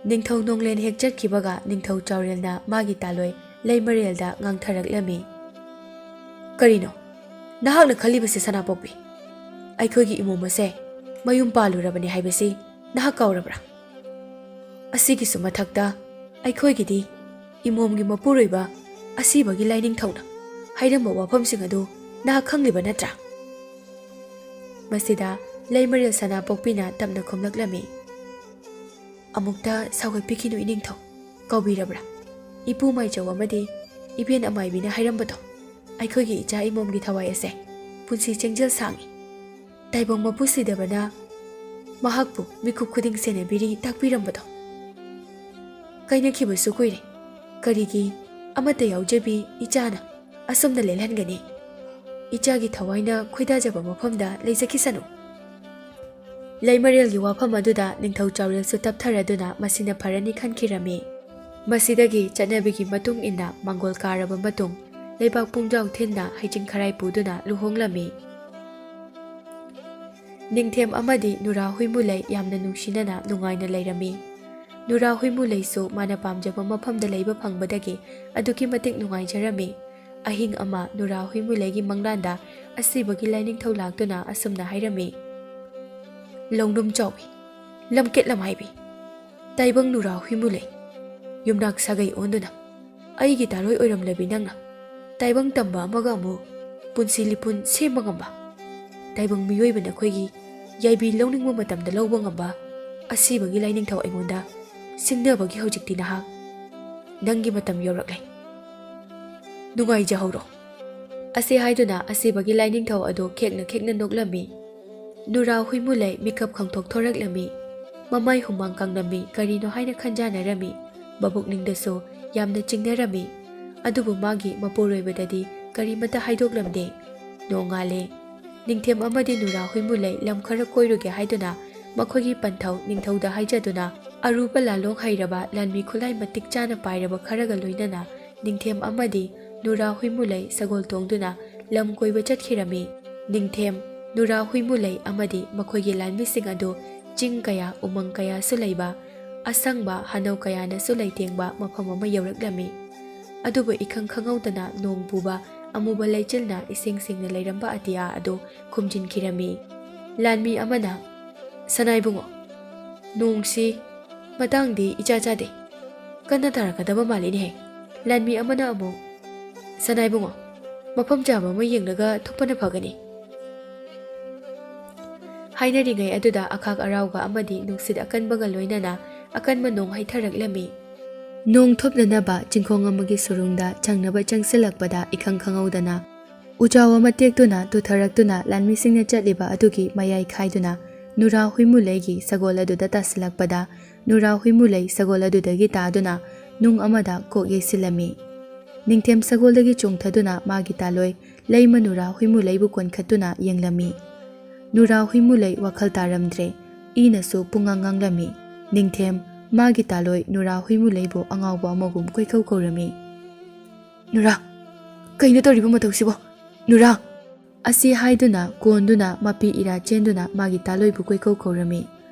A: ꯅꯤꯡꯊꯧ ꯅꯣꯡꯂꯦꯟ ꯍꯦꯛ ꯆꯠꯈꯤꯕꯒ ꯅꯤꯡꯊꯧ ꯆꯥꯎꯔꯦꯜꯅ ꯃꯥꯒꯤ ꯇꯥꯂꯣꯏ ꯂꯩꯃꯔꯦꯜꯗ ꯉꯥꯡꯊꯔꯛꯂꯝꯃꯤ꯫ ꯀꯔꯤꯅꯣ ꯅꯍꯥꯛꯅ ꯈꯜꯂꯤꯕꯁꯤ ꯁꯅꯥꯄꯣꯛꯄꯤ? ꯑꯩꯈꯣꯏꯒꯤ ꯏꯃꯣꯝ ꯑꯁꯦ ꯃꯌꯨꯝ ꯄꯥꯜꯂꯨꯔꯕꯅꯤ ꯍꯥꯏꯕꯁꯤ ꯅꯍꯥꯛ ꯀꯥꯎꯔꯕ꯭ꯔꯥ? ꯑꯁꯤꯒꯤꯁꯨ ꯃꯊꯛꯇ ꯑꯩꯈꯣꯏꯒꯤꯗꯤ ꯏꯃꯣꯝꯒꯤ ꯃꯄꯨꯔꯣꯏꯕ ꯑꯁꯤꯕꯒꯤ ꯂꯥꯏꯅꯤꯡꯊꯧꯅ ꯍꯥꯏꯔꯝꯕ ꯋꯥꯐꯝꯁꯤꯡ ꯑꯗꯨ ꯅꯍꯥꯛ ꯈꯪꯂꯤꯕ ꯅꯠꯇ꯭ꯔꯥ? ꯃꯁꯤꯗ ꯂꯩꯃꯔꯦꯜ ꯁꯅꯥꯄꯣꯛꯄꯤꯅ ꯇꯞꯅ ꯈꯨꯝꯂꯛꯂꯝꯃꯤ꯫ ꯑꯃꯨꯛꯇ ꯁꯥꯎꯒꯠꯄꯤꯈꯤꯅꯨ ꯏꯅꯤꯡꯊꯧ, ꯀꯥꯎꯕꯤꯔꯕ꯭ꯔꯥ? ꯏꯄꯨ ꯃꯥꯏꯆꯧ ꯑꯃꯗꯤ ꯏꯕꯦꯟ ꯑꯃꯥꯏꯕꯤꯅ ꯍꯥꯏꯔꯝꯕꯗꯣ ꯑꯩꯈꯣꯏꯒꯤ ꯏꯆꯥ ꯏꯃꯣꯝꯒꯤ ꯊꯋꯥꯏ ꯑꯁꯦ ꯄꯨꯟꯁꯤ ꯆꯦꯡꯖꯦꯜ ꯁꯥꯡꯏ, ꯇꯥꯏꯕꯪ ꯃꯄꯨ ꯁꯤꯗꯕꯅ ꯃꯍꯥꯛꯄꯨ ꯃꯤꯀꯨꯞ ꯈꯨꯗꯤꯡ ꯁꯦꯟꯅꯕꯤꯔꯤ ꯇꯥꯛꯄꯤꯔꯝꯕꯗꯣ꯫ ꯀꯥꯏꯅꯈꯤꯕꯁꯨ ꯀꯨꯏꯔꯦ, ꯀꯔꯤꯒꯤ ꯑꯃꯠꯇ ꯌꯥꯎꯖꯕꯤ ꯏꯆꯥꯅ ꯑꯁꯨꯝꯅ ꯂꯦꯜꯍꯟꯒꯅꯤ? ꯏꯆꯥꯒꯤ ꯊꯋꯥꯏꯅ ꯈꯣꯏꯗꯥꯖꯕ ꯃꯐꯝꯗ ꯂꯩꯖꯈꯤꯁꯅꯨ꯫ ꯂꯩꯃꯔꯦꯜꯒꯤ ꯋꯥꯐꯝ ꯑꯗꯨꯗ ꯅꯤꯡꯊꯧ ꯆꯥꯎꯔꯦꯜꯁꯨ ꯇꯞꯊꯔꯗꯨꯅ ꯃꯁꯤꯅ ꯐꯔꯅꯤ ꯈꯟꯈꯤꯔꯝꯃꯤ꯫ ꯃꯁꯤꯗꯒꯤ ꯆꯠꯅꯕꯤꯒꯤ ꯃꯇꯨꯡ ꯏꯟꯅ ꯃꯪꯒꯣꯜ ꯀꯥꯔꯕ ꯃꯇꯨꯡ ꯂꯩꯕꯥꯛ ꯄꯨꯡꯖꯥꯎ ꯊꯤꯟꯅ ꯍꯩꯖꯤꯡ ꯈꯔꯥꯏ ꯄꯨꯗꯨꯅ ꯂꯨꯍꯣꯡꯂꯝꯃꯤ꯫ ꯅꯤꯡꯊꯦꯝ ꯑꯃꯗꯤ ꯅꯨꯔꯥ ꯍꯨꯏꯃꯨꯂꯩ ꯌꯥꯝꯅ ꯅꯨꯡꯁꯤꯅꯅ ꯅꯨꯡꯉꯥꯏꯅ ꯂꯩꯔꯝꯃꯤ꯫ ꯅꯨꯔꯥ ꯍꯨꯏꯃꯨꯂꯩꯁꯨ ꯃꯥꯅ ꯄꯥꯝꯖꯕ ꯃꯐꯝꯗ ꯂꯩꯕ ꯐꯪꯕꯗꯒꯤ ꯑꯗꯨꯛꯀꯤ ꯃꯇꯤꯛ ꯅꯨꯡꯉꯥꯏꯖꯔꯝꯃꯤ꯫ ꯑꯍꯤꯡ ꯑꯃ ꯅꯨꯔꯥ ꯍꯨꯏꯃꯨꯂꯩꯒꯤ ꯃꯪꯂꯥꯟꯗ ꯑꯁꯤꯕꯒꯤ ꯂꯥꯏꯅꯤꯡꯊꯧ ꯂꯥꯛꯇꯨꯅ ꯑꯁꯨꯝꯅ ꯍꯥꯏꯔꯝꯃꯤ꯫ ꯂꯧꯅꯨꯝ ꯆꯥꯎꯕꯤ, ꯂꯝꯀꯦꯠ ꯂꯝꯍꯥꯏꯕꯤ, ꯇꯥꯏꯕꯪ ꯅꯨꯔꯥ ꯍꯨꯏꯃꯨꯂꯩ, ꯌꯨꯝꯅꯥꯛ ꯁꯥꯒꯩ ꯑꯣꯟꯗꯨꯅ ꯑꯩꯒꯤ ꯇꯥꯂꯣꯏ ꯑꯣꯏꯔꯝꯂꯕꯤ ꯅꯪꯅ ꯇꯥꯏꯕꯪ ꯇꯝꯕ ꯑꯃꯒ ꯑꯃꯨꯛ ꯄꯨꯟꯁꯤ ꯂꯤꯄꯨꯟ ꯁꯦꯝꯕ ꯉꯝꯕ, ꯇꯥꯏꯕꯪ ꯃꯤꯑꯣꯏꯕꯅ ꯑꯩꯈꯣꯏꯒꯤ ꯌꯥꯏꯕꯤ ꯂꯧꯅꯤꯡꯕ ꯃꯇꯝꯗ ꯂꯧꯕ ꯉꯝꯕ ꯑꯁꯤꯕꯒꯤ ꯂꯥꯏꯅꯤꯡꯊꯧ ꯑꯩꯉꯣꯟꯗ ꯁꯤꯡꯅꯕꯒꯤ ꯍꯧꯖꯤꯛꯇꯤ ꯅꯍꯥꯛ ꯅꯪꯒꯤ ꯃꯇꯝ ꯌꯧꯔꯛꯂꯦ, ꯅꯨꯡꯉꯥꯏꯖꯍꯧꯔꯣ꯫ ꯑꯁꯤ ꯍꯥꯏꯗꯨꯅ ꯑꯁꯤꯕꯒꯤ ꯂꯥꯏꯅꯤꯡꯊꯧ ꯑꯗꯨ ꯈꯦꯛꯅ ꯈꯦꯛꯅ ꯅꯣꯛꯂꯝꯃꯤ꯫ ꯅꯨꯔꯥ ꯍꯨꯏꯃꯨꯂꯩ ꯃꯤꯀꯞ ꯈꯪꯊꯣꯛ ꯊꯣꯔꯛꯂꯝꯃꯤ꯫ ꯃꯃꯥꯏ ꯍꯨꯃꯥꯡ ꯀꯪꯂꯝꯃꯤ, ꯀꯔꯤꯅꯣ ꯍꯥꯏꯅ ꯈꯟꯖꯥꯅꯔꯝꯃꯤ꯫ ꯃꯕꯨꯛꯅꯤꯡꯗꯁꯨ ꯌꯥꯝꯅ ꯆꯤꯡꯅꯔꯝꯃꯤ꯫ ꯑꯗꯨꯕꯨ ꯃꯥꯒꯤ ꯃꯄꯨꯔꯣꯏꯕꯗꯗꯤ ꯀꯔꯤꯃꯠꯇ ꯍꯥꯏꯗꯣꯛꯂꯝꯗꯦ꯫ ꯅꯣꯡꯉꯥꯜꯂꯦ꯫ ꯅꯤꯡꯊꯦꯝ ꯑꯃꯗꯤ ꯅꯨꯔꯥ ꯍꯨꯏꯃꯨꯂꯩ ꯂꯝ ꯈꯔ ꯀꯣꯏꯔꯨꯒꯦ ꯍꯥꯏꯗꯨꯅ ꯃꯈꯣꯏꯒꯤ ꯄꯟꯊꯧ ꯅꯤꯡꯊꯧꯗ ꯍꯥꯏꯖꯗꯨꯅ ꯑꯔꯨꯕ ꯂꯥꯂꯣꯡ ꯍꯩꯔꯕ ꯂꯥꯟꯃꯤ ꯈꯨꯠꯂꯥꯏ ꯃꯇꯤꯛ ꯆꯥꯅ ꯄꯥꯏꯔꯕ ꯈꯔꯒ ꯂꯣꯏꯅꯅ ꯅꯤꯡꯊꯦꯝ ꯑꯃꯗꯤ ꯅꯨꯔꯥ ꯍꯨꯏꯃꯨꯂꯩ ꯁꯒꯣꯜ ꯇꯣꯡꯗꯨꯅ ꯂꯝ ꯀꯣꯏꯕ ꯆꯠꯈꯤꯔꯝꯃꯤ꯫ ꯅꯤꯡꯊꯦꯝ, ꯅꯨꯔꯥ ꯍꯨꯏꯃꯨꯂꯩ ꯑꯃꯗꯤ ꯃꯈꯣꯏꯒꯤ ꯂꯥꯟꯃꯤꯁꯤꯡ ꯑꯗꯨ ꯆꯤꯡ ꯀꯌꯥ ꯎꯃꯪ ꯀꯌꯥꯁꯨ ꯂꯩꯕ ꯑꯁꯪꯕ ꯍꯅꯧ ꯀꯌꯥꯅꯁꯨ ꯂꯩꯇꯦꯡꯕ ꯃꯐꯝ ꯑꯃ ꯌꯧꯔꯛꯂꯝꯃꯤ꯫ ꯑꯗꯨꯕꯨ ꯏꯈꯪ ꯈꯪꯍꯧꯗꯅ ꯅꯣꯡ ꯄꯨꯕ ꯑꯃꯨꯕ ꯂꯩꯆꯤꯜꯅ ꯏꯁꯤꯡ ꯁꯤꯡꯅ ꯂꯩꯔꯝꯕ ꯑꯇꯤꯌꯥ ꯑꯗꯨ ꯈꯨꯝꯖꯤꯟꯈꯤꯔꯝꯃꯤ꯫ ꯂꯥꯟꯃꯤ ꯑꯃꯅ, "ꯁꯅꯥꯏꯕꯨꯡꯉꯣ, ꯅꯣꯡꯁꯤ ꯃꯇꯥꯡꯗꯤ ꯏꯆꯥ ꯆꯥꯗꯦ, ꯀꯟꯅ ꯇꯥꯔꯛꯀꯗꯕ ꯃꯥꯜꯂꯤꯅꯦꯍꯦ." ꯂꯥꯟꯃꯤ ꯑꯃꯅ ꯑꯃꯨꯛ, "ꯁꯅꯥꯏꯕꯨꯡꯉꯣ, ꯃꯐꯝ ꯆꯥꯕ ꯑꯃ ꯌꯦꯡꯂꯒ ꯊꯣꯛꯄꯅ ꯐꯒꯅꯤ." ꯍꯥꯏꯅꯔꯤꯉꯩ ꯑꯗꯨꯗ ꯑꯈꯥꯛ ꯑꯔꯥꯎꯒ ꯑꯃꯗꯤ ꯅꯨꯡꯁꯤꯠ ꯑꯀꯟꯕꯒ ꯂꯣꯏꯅꯅ ꯑꯀꯟꯕ ꯅꯣꯡ ꯍꯩꯊꯔꯛꯂꯝꯃꯤ꯫ ꯅꯣꯡ ꯊꯨꯞꯅꯅꯕ ꯆꯤꯡꯈꯣꯡ ꯑꯃꯒꯤ ꯁꯨꯔꯨꯡꯗ ꯆꯪꯅꯕ ꯆꯪꯁꯤꯜꯂꯛꯄꯗ ꯏꯈꯪ ꯈꯪꯍꯧꯗꯅ ꯎꯖꯥꯎ ꯑꯃ ꯇꯦꯛꯇꯨꯅ ꯇꯨꯊꯔꯛꯇꯨꯅ ꯂꯥꯟꯃꯤꯁꯤꯡꯅ ꯆꯠꯂꯤꯕ ꯑꯗꯨꯒꯤ ꯃꯌꯥꯏ ꯈꯥꯏꯗꯨꯅ ꯅꯨꯔꯥ ꯍꯨꯏꯃꯨꯂꯩꯒꯤ ꯁꯒꯣꯜ ꯑꯗꯨꯗ ꯇꯥꯁꯤꯜꯂꯛꯄꯗ ꯅꯨꯔꯥ ꯍꯨꯏꯃꯨꯂꯩ ꯁꯒꯣꯜ ꯑꯗꯨꯗꯒꯤ ꯇꯥꯗꯨꯅ ꯅꯨꯡ ꯑꯃꯗ ꯀꯣꯛ ꯌꯩꯁꯤꯜꯂꯝꯃꯤ꯫ ꯅꯤꯡꯊꯦꯝ ꯁꯒꯣꯜꯗꯒꯤ ꯆꯣꯡꯊꯗꯨꯅ ꯃꯥꯒꯤ ꯇꯥꯂꯣꯏ ꯂꯩꯃ ꯅꯨꯔꯥ ꯍꯨꯏꯃꯨꯂꯩꯕꯨ ꯀꯣꯟꯈꯠꯇꯨꯅ ꯌꯦꯡꯂꯝꯃꯤ꯫ ꯅꯨꯔꯥ ꯍꯨꯏꯃꯨꯂꯩ ꯋꯥꯈꯜ ꯇꯥꯔꯝꯗ꯭ꯔꯦ, ꯏꯅꯁꯨ ꯄꯨꯡꯉꯥꯡ ꯉꯥꯡꯂꯝꯃꯤ꯫ ꯅꯤꯡꯊꯦꯝ ꯃꯥꯒꯤ ꯇꯥꯂꯣꯏ ꯅꯨꯔꯥ ꯍꯨꯏꯃꯨꯂꯩꯕꯨ ꯑꯉꯥꯎꯕ ꯑꯃꯒꯨꯝ ꯀꯣꯏꯀꯧ ꯀꯧꯔꯝꯃꯤ꯫ "ꯅꯨꯔꯥ, ꯀꯩꯅꯣ ꯇꯧꯔꯤꯕ ꯃꯇꯧꯁꯤꯕꯣ? ꯅꯨꯔꯥ!" ꯑꯁꯤ ꯍꯥꯏꯗꯨꯅ ꯀꯣꯟꯗꯨꯅ ꯃꯄꯤ ꯏꯔꯥ ꯆꯦꯟꯗꯨꯅ ꯃꯥꯒꯤ ꯇꯥꯂꯣꯏꯕꯨ ꯀꯣꯏꯀꯧ ꯀꯧꯔꯝꯃꯤ꯫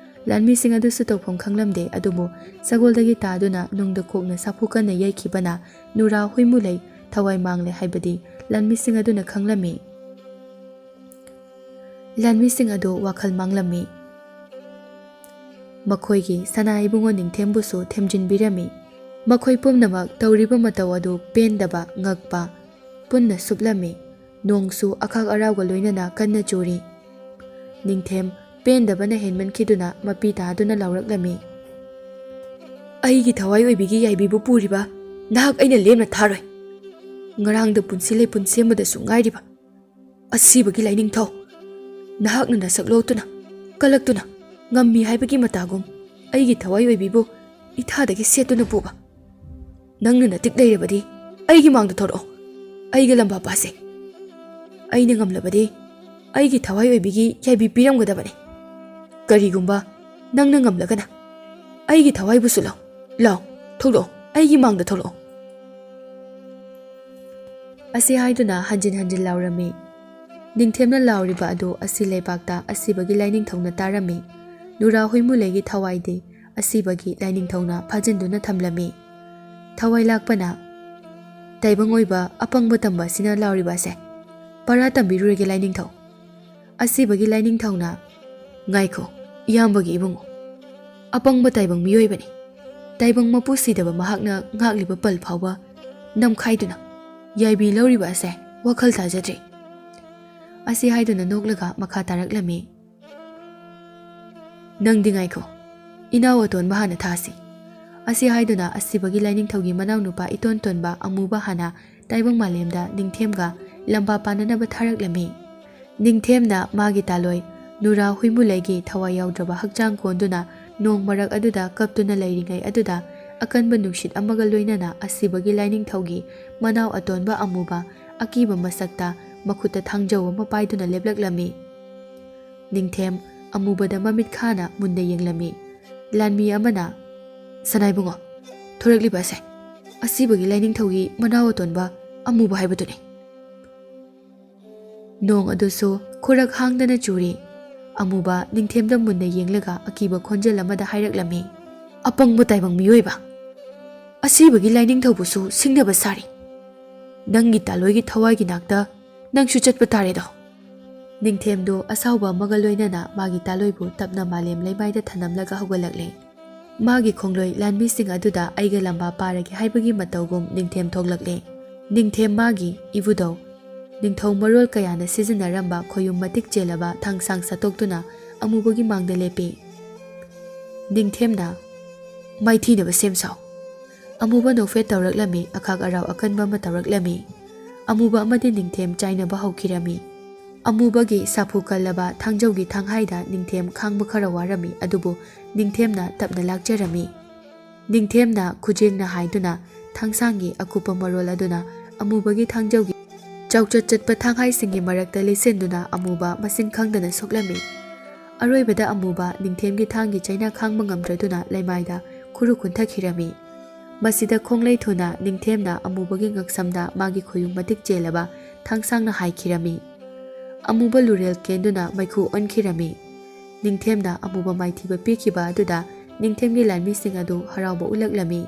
A: ꯂꯥꯟꯃꯤꯁꯤꯡ ꯑꯗꯨꯁꯨ ꯇꯧꯐꯝ ꯈꯪꯂꯝꯗꯦ, ꯑꯗꯨꯕꯨ ꯁꯒꯣꯜꯗꯒꯤ ꯇꯥꯗꯨꯅ ꯅꯨꯡꯗ ꯀꯣꯛꯅ ꯁꯥꯐꯨ ꯀꯟꯅ ꯌꯩꯈꯤꯕꯅ ꯅꯨꯔꯥ ꯍꯨꯏꯃꯨꯂꯩ ꯊꯋꯥꯏ ꯃꯥꯡꯂꯦ ꯍꯥꯏꯕꯗꯤ ꯂꯥꯟꯃꯤꯁꯤꯡ ꯑꯗꯨꯅ ꯈꯪꯂꯝꯃꯤ꯫ ꯂꯥꯟꯃꯤꯁꯤꯡ ꯑꯗꯨ ꯋꯥꯈꯜ ꯃꯥꯡꯂꯝꯃꯤ꯫ ꯃꯈꯣꯏꯒꯤ ꯁꯅꯥ ꯏꯕꯨꯡꯉꯣ ꯅꯤꯡꯊꯦꯝꯕꯨꯁꯨ ꯊꯦꯝꯖꯤꯟꯕꯤꯔꯝꯃꯤ꯫ ꯃꯈꯣꯏ ꯄꯨꯝꯅꯃꯛ ꯇꯧꯔꯤꯕ ꯃꯇꯧ ꯑꯗꯨ ꯄꯦꯟꯗꯕ, ꯉꯛꯄ ꯄꯨꯟꯅ ꯁꯨꯞꯂꯝꯃꯤ꯫ ꯅꯣꯡꯁꯨ ꯑꯈꯥꯛ ꯑꯔꯥꯎꯒ ꯂꯣꯏꯅꯅ ꯀꯟꯅ ꯆꯨꯔꯤ꯫ ꯅꯤꯡꯊꯦꯝ ꯄꯦꯟꯗꯕꯅ ꯍꯦꯟꯃꯟꯈꯤꯗꯨꯅ ꯃꯄꯤ ꯇꯥꯗꯨꯅ ꯂꯥꯎꯔꯛꯂꯝꯃꯤ꯫ "ꯑꯩꯒꯤ ꯊꯋꯥꯏ ꯑꯣꯏꯕꯤꯒꯤ ꯌꯥꯏꯕꯤꯕꯨ ꯄꯨꯔꯤꯕ ꯅꯍꯥꯛ ꯑꯩꯅ ꯂꯦꯝꯅ ꯊꯥꯔꯣꯏ꯫ ꯉꯔꯥꯡꯗ ꯄꯨꯟꯁꯤ ꯂꯩꯄꯨꯟ ꯁꯦꯝꯕꯗꯁꯨ ꯉꯥꯏꯔꯤꯕ ꯑꯁꯤꯕꯒꯤ ꯂꯥꯏꯅꯤꯡꯊꯧ, ꯅꯍꯥꯛꯅ ꯅꯁꯛ ꯂꯣꯛꯇꯨꯅ ꯀꯜꯂꯛꯇꯨꯅ ꯉꯝꯃꯤ ꯍꯥꯏꯕꯒꯤ ꯃꯇꯥꯒꯨꯝ ꯑꯩꯒꯤ ꯊꯋꯥꯏ ꯑꯣꯏꯕꯤꯕꯨ ꯏꯊꯥꯗꯒꯤ ꯁꯦꯠꯇꯨꯅ ꯄꯨꯕ꯫ ꯅꯪꯅ ꯅꯇꯤꯛ ꯂꯩꯔꯕꯗꯤ ꯑꯩꯒꯤ ꯃꯥꯡꯗ ꯊꯣꯔꯛꯑꯣ, ꯑꯩꯒ ꯂꯝꯕꯥ ꯄꯥꯁꯦ꯫ ꯑꯩꯅ ꯉꯝꯂꯕꯗꯤ ꯑꯩꯒꯤ ꯊꯋꯥꯏ ꯑꯣꯏꯕꯤꯒꯤ ꯌꯥꯏꯕꯤ ꯄꯤꯔꯝꯒꯗꯕꯅꯤ꯫ ꯀꯔꯤꯒꯨꯝꯕ ꯅꯪꯅ ꯉꯝꯂꯒꯅ ꯑꯩꯒꯤ ꯊꯋꯥꯏꯕꯨꯁꯨ ꯂꯧ꯫ ꯂꯥꯎ, ꯊꯣꯛꯂꯛꯑꯣ, ꯑꯩꯒꯤ ꯃꯥꯡꯗ ꯊꯣꯛꯂꯛꯑꯣ." ꯑꯁꯤ ꯍꯥꯏꯗꯨꯅ ꯍꯟꯖꯤꯟ ꯍꯟꯖꯤꯟ ꯂꯥꯎꯔꯝꯃꯤ꯫ ꯅꯤꯡꯊꯦꯝꯅ ꯂꯥꯎꯔꯤꯕ ꯑꯗꯨ ꯑꯁꯤ ꯂꯩꯕꯥꯛꯇ ꯑꯁꯤꯕꯒꯤ ꯂꯥꯏꯅꯤꯡꯊꯧꯅ ꯇꯥꯔꯝꯃꯤ꯫ ꯅꯨꯔꯥ ꯍꯨꯏꯃꯨꯂꯩꯒꯤ ꯊꯋꯥꯏꯗꯤ ꯑꯁꯤꯕꯒꯤ ꯂꯥꯏꯅꯤꯡꯊꯧꯅ ꯐꯥꯖꯤꯟꯗꯨꯅ ꯊꯝꯂꯝꯃꯤ꯫ ꯊꯋꯥꯏ ꯂꯥꯛꯄꯅ, "ꯇꯥꯏꯕꯪ ꯑꯣꯏꯕ ꯑꯄꯪꯕ ꯇꯝꯕ ꯑꯁꯤꯅ ꯂꯥꯎꯔꯤꯕ ꯑꯁꯦ ꯄꯔꯥ ꯇꯝꯕꯤꯔꯨꯔꯒꯦ ꯂꯥꯏꯅꯤꯡꯊꯧ." ꯑꯁꯤꯕꯒꯤ ꯂꯥꯏꯅꯤꯡꯊꯧꯅ, "ꯉꯥꯏꯈꯣ ꯏꯌꯥꯝꯕꯒꯤ ꯏꯕꯨꯡꯉꯣ, ꯑꯄꯪꯕ ꯇꯥꯏꯕꯪ ꯃꯤꯑꯣꯏꯕꯅꯤ꯫ ꯇꯥꯏꯕꯪ ꯃꯄꯨ ꯁꯤꯗꯕ ꯃꯍꯥꯛꯅ ꯉꯥꯛꯂꯤꯕ ꯄꯜ ꯐꯥꯎꯕ ꯅꯝꯈꯥꯏꯗꯨꯅ ꯌꯥꯏꯕꯤ ꯂꯧꯔꯤꯕ ꯑꯁꯦ ꯋꯥꯈꯜ ꯇꯥꯖꯗ꯭ꯔꯤ." ꯑꯁꯤ ꯍꯥꯏꯗꯨꯅ ꯅꯣꯛꯂꯒ ꯃꯈꯥ ꯇꯥꯔꯛꯂꯝꯃꯤ꯫ "ꯅꯪꯗꯤ ꯉꯥꯏꯈꯣ, ꯏꯅꯥꯎ ꯑꯇꯣꯟꯕ ꯍꯥꯟꯅ ꯊꯥꯁꯤ." ꯑꯁꯤ ꯍꯥꯏꯗꯨꯅ ꯑꯁꯤꯕꯒꯤ ꯂꯥꯏꯅꯤꯡꯊꯧꯒꯤ ꯃꯅꯥꯎꯅꯨꯄꯥ ꯏꯇꯣꯟ ꯇꯣꯟꯕ ꯑꯃꯨꯕ ꯍꯥꯟꯅ ꯇꯥꯏꯕꯪ ꯃꯥꯂꯦꯝꯗ ꯅꯤꯡꯊꯦꯝꯒ ꯂꯝꯕꯥ ꯄꯥꯅꯅꯕ ꯊꯥꯔꯛꯂꯝꯃꯤ꯫ ꯅꯤꯡꯊꯦꯝꯅ ꯃꯥꯒꯤ ꯇꯥꯂꯣꯏ ꯅꯨꯔꯥ ꯍꯨꯏꯃꯨꯂꯩꯒꯤ ꯊꯋꯥꯏ ꯌꯥꯎꯗ꯭ꯔꯕ ꯍꯛꯆꯥꯡ ꯀꯣꯟꯗꯨꯅ ꯅꯣꯡ ꯃꯔꯛ ꯑꯗꯨꯗ ꯀꯞꯇꯨꯅ ꯂꯩꯔꯤꯉꯩ ꯑꯗꯨꯗ ꯑꯀꯟꯕ ꯅꯨꯡꯁꯤꯠ ꯑꯃꯒ ꯂꯣꯏꯅꯅ ꯑꯁꯤꯕꯒꯤ ꯂꯥꯏꯅꯤꯡꯊꯧꯒꯤ ꯃꯅꯥꯎ ꯑꯇꯣꯟꯕ ꯑꯃꯨꯕ ꯑꯀꯤꯕ ꯃꯁꯛꯇ ꯃꯈꯨꯠꯇ ꯊꯥꯡꯖꯧ ꯑꯃ ꯄꯥꯏꯗꯨꯅ ꯂꯦꯞꯂꯛꯂꯝꯃꯤ꯫ ꯅꯤꯡꯊꯦꯝ ꯑꯃꯨꯕꯗ ꯃꯃꯤꯠ ꯈꯥꯅ ꯃꯨꯟꯅ ꯌꯦꯡꯂꯝꯃꯤ꯫ ꯂꯥꯟꯃꯤ ꯑꯃꯅ, "ꯁꯅꯥꯏꯕꯨꯡꯉꯣ, ꯊꯣꯔꯛꯂꯤꯕ ꯑꯁꯦ ꯑꯁꯤꯕꯒꯤ ꯂꯥꯏꯅꯤꯡꯊꯧꯒꯤ ꯃꯅꯥꯎ ꯑꯇꯣꯟꯕ ꯑꯃꯨꯕ ꯍꯥꯏꯕꯗꯨꯅꯤ." ꯅꯣꯡ ꯑꯗꯨꯁꯨ ꯈꯨꯔꯛ ꯍꯥꯡꯗꯅ ꯆꯨꯔꯤ꯫ ꯑꯃꯨꯕ ꯅꯤꯡꯊꯦꯝꯗ ꯃꯨꯟꯅ ꯌꯦꯡꯂꯒ ꯑꯀꯤꯕ ꯈꯣꯟꯖꯦꯜ ꯑꯃꯗ ꯍꯥꯏꯔꯛꯂꯝꯃꯤ꯫ "ꯑꯄꯪꯕ ꯇꯥꯏꯕꯪ ꯃꯤꯑꯣꯏꯕ, ꯑꯁꯤꯕꯒꯤ ꯂꯥꯏꯅꯤꯡꯊꯧꯕꯨꯁꯨ ꯁꯤꯡꯅꯕ ꯁꯥꯔꯤ꯫ ꯅꯪꯒꯤ ꯇꯥꯂꯣꯏꯒꯤ ꯊꯋꯥꯏꯒꯤ ꯅꯥꯛꯇ ꯅꯪꯁꯨ ꯆꯠꯄ ꯇꯥꯔꯦꯗꯣ." ꯅꯤꯡꯊꯦꯝꯗꯨ ꯑꯁꯥꯎꯕ ꯑꯃꯒ ꯂꯣꯏꯅꯅ ꯃꯥꯒꯤ ꯇꯥꯂꯣꯏꯕꯨ ꯇꯞꯅ ꯃꯥꯂꯦꯝ ꯂꯩꯃꯥꯏꯗ ꯊꯅꯝꯂꯒ ꯍꯧꯒꯠꯂꯛꯂꯦ꯫ ꯃꯥꯒꯤ ꯈꯣꯡꯂꯣꯏ ꯂꯥꯟꯃꯤꯁꯤꯡ ꯑꯗꯨꯗ ꯑꯩꯒ ꯂꯝꯕꯥ ꯄꯥꯔꯒꯦ ꯍꯥꯏꯕꯒꯤ ꯃꯇꯧꯒꯨꯝ ꯅꯤꯡꯊꯦꯝ ꯊꯣꯛꯂꯛꯂꯦ꯫ ꯅꯤꯡꯊꯦꯝ ꯃꯥꯒꯤ ꯏꯕꯨꯙꯧ ꯅꯤꯡꯊꯧ ꯃꯔꯣꯜ ꯀꯌꯥꯅ ꯁꯤꯖꯤꯟꯅꯔꯝꯕ ꯈꯣꯌꯨꯝ ꯃꯇꯤꯛ ꯆꯦꯜꯂꯕ ꯊꯥꯡꯁꯥꯡ ꯁꯠꯇꯣꯛꯇꯨꯅ ꯑꯃꯨꯕꯒꯤ ꯃꯥꯡꯗ ꯂꯦꯞꯄꯤ꯫ ꯅꯤꯡꯊꯦꯝꯅ, "ꯃꯥꯏꯊꯤꯅꯕ ꯁꯦꯝ ꯁꯥꯎ." ꯑꯃꯨꯕ ꯅꯣꯛꯐꯦꯠ ꯇꯧꯔꯛꯂꯝꯃꯤ, ꯑꯈꯥꯛ ꯑꯔꯥꯎ ꯑꯀꯟꯕ ꯑꯃ ꯇꯧꯔꯛꯂꯝꯃꯤ꯫ ꯑꯃꯨꯕ ꯑꯃꯗꯤ ꯅꯤꯡꯊꯦꯝ ꯆꯥꯏꯅꯕ ꯍꯧꯈꯤꯔꯝꯃꯤ꯫ ꯑꯃꯨꯕꯒꯤ ꯁꯥꯐꯨ ꯀꯜꯂꯕ ꯊꯥꯡꯖꯧꯒꯤ ꯊꯥꯡꯍꯥꯏꯗ ꯅꯤꯡꯊꯦꯝ ꯈꯥꯡꯕ ꯈꯔ ꯋꯥꯔꯝꯃꯤ, ꯑꯗꯨꯕꯨ ꯅꯤꯡꯊꯦꯝꯅ ꯇꯞꯅ ꯂꯥꯛꯆꯔꯝꯃꯤ꯫ ꯅꯤꯡꯊꯦꯝꯅ ꯈꯨꯖꯦꯡꯅ ꯍꯥꯏꯗꯨꯅ ꯊꯥꯡꯁꯥꯡꯒꯤ ꯑꯀꯨꯞꯄ ꯃꯔꯣꯜ ꯑꯗꯨꯅ ꯑꯃꯨꯕꯒꯤ ꯊꯥꯡꯖꯧꯒꯤ ꯆꯥꯎꯆꯠ ꯆꯠꯄ ꯊꯥꯡꯍꯥꯏꯁꯤꯡꯒꯤ ꯃꯔꯛꯇ ꯂꯩꯁꯤꯟꯗꯨꯅ ꯑꯃꯨꯕ ꯃꯁꯤꯡ ꯈꯪꯗꯅ ꯁꯣꯛꯂꯝꯃꯤ꯫ ꯑꯔꯣꯏꯕꯗ ꯑꯃꯨꯕ ꯅꯤꯡꯊꯦꯝꯒꯤ ꯊꯥꯡꯒꯤ ꯆꯩꯅ ꯈꯥꯡꯕ ꯉꯝꯗ꯭ꯔꯗꯨꯅ ꯂꯩꯃꯥꯏꯗ ꯈꯨꯔꯨ ꯀꯨꯟꯊꯈꯤꯔꯝꯃꯤ꯫ ꯃꯁꯤꯗ ꯈꯣꯡꯂꯩ ꯊꯨꯅ ꯅꯤꯡꯊꯦꯝꯅ ꯑꯃꯨꯕꯒꯤ ꯉꯛꯁꯝꯗ ꯃꯥꯒꯤ ꯈꯨꯌꯨꯡ ꯃꯇꯤꯛ ꯆꯦꯜꯂꯕ ꯊꯥꯡꯁꯥꯡꯅ ꯍꯥꯏꯈꯤꯔꯝꯃꯤ꯫ ꯑꯃꯨꯕ ꯂꯨꯔꯦꯜ ꯀꯦꯟꯗꯨꯅ ꯃꯩꯈꯨ ꯑꯣꯟꯈꯤꯔꯝꯃꯤ꯫ ꯅꯤꯡꯊꯦꯝꯅ ꯑꯃꯨꯕ ꯃꯥꯏꯊꯤꯕ ꯄꯤꯈꯤꯕ ꯑꯗꯨꯗ ꯅꯤꯡꯊꯦꯝꯒꯤ ꯂꯥꯟꯃꯤꯁꯤꯡ ꯑꯗꯨ ꯍꯔꯥꯎꯕ ꯎꯠꯂꯛꯂꯝꯃꯤ꯫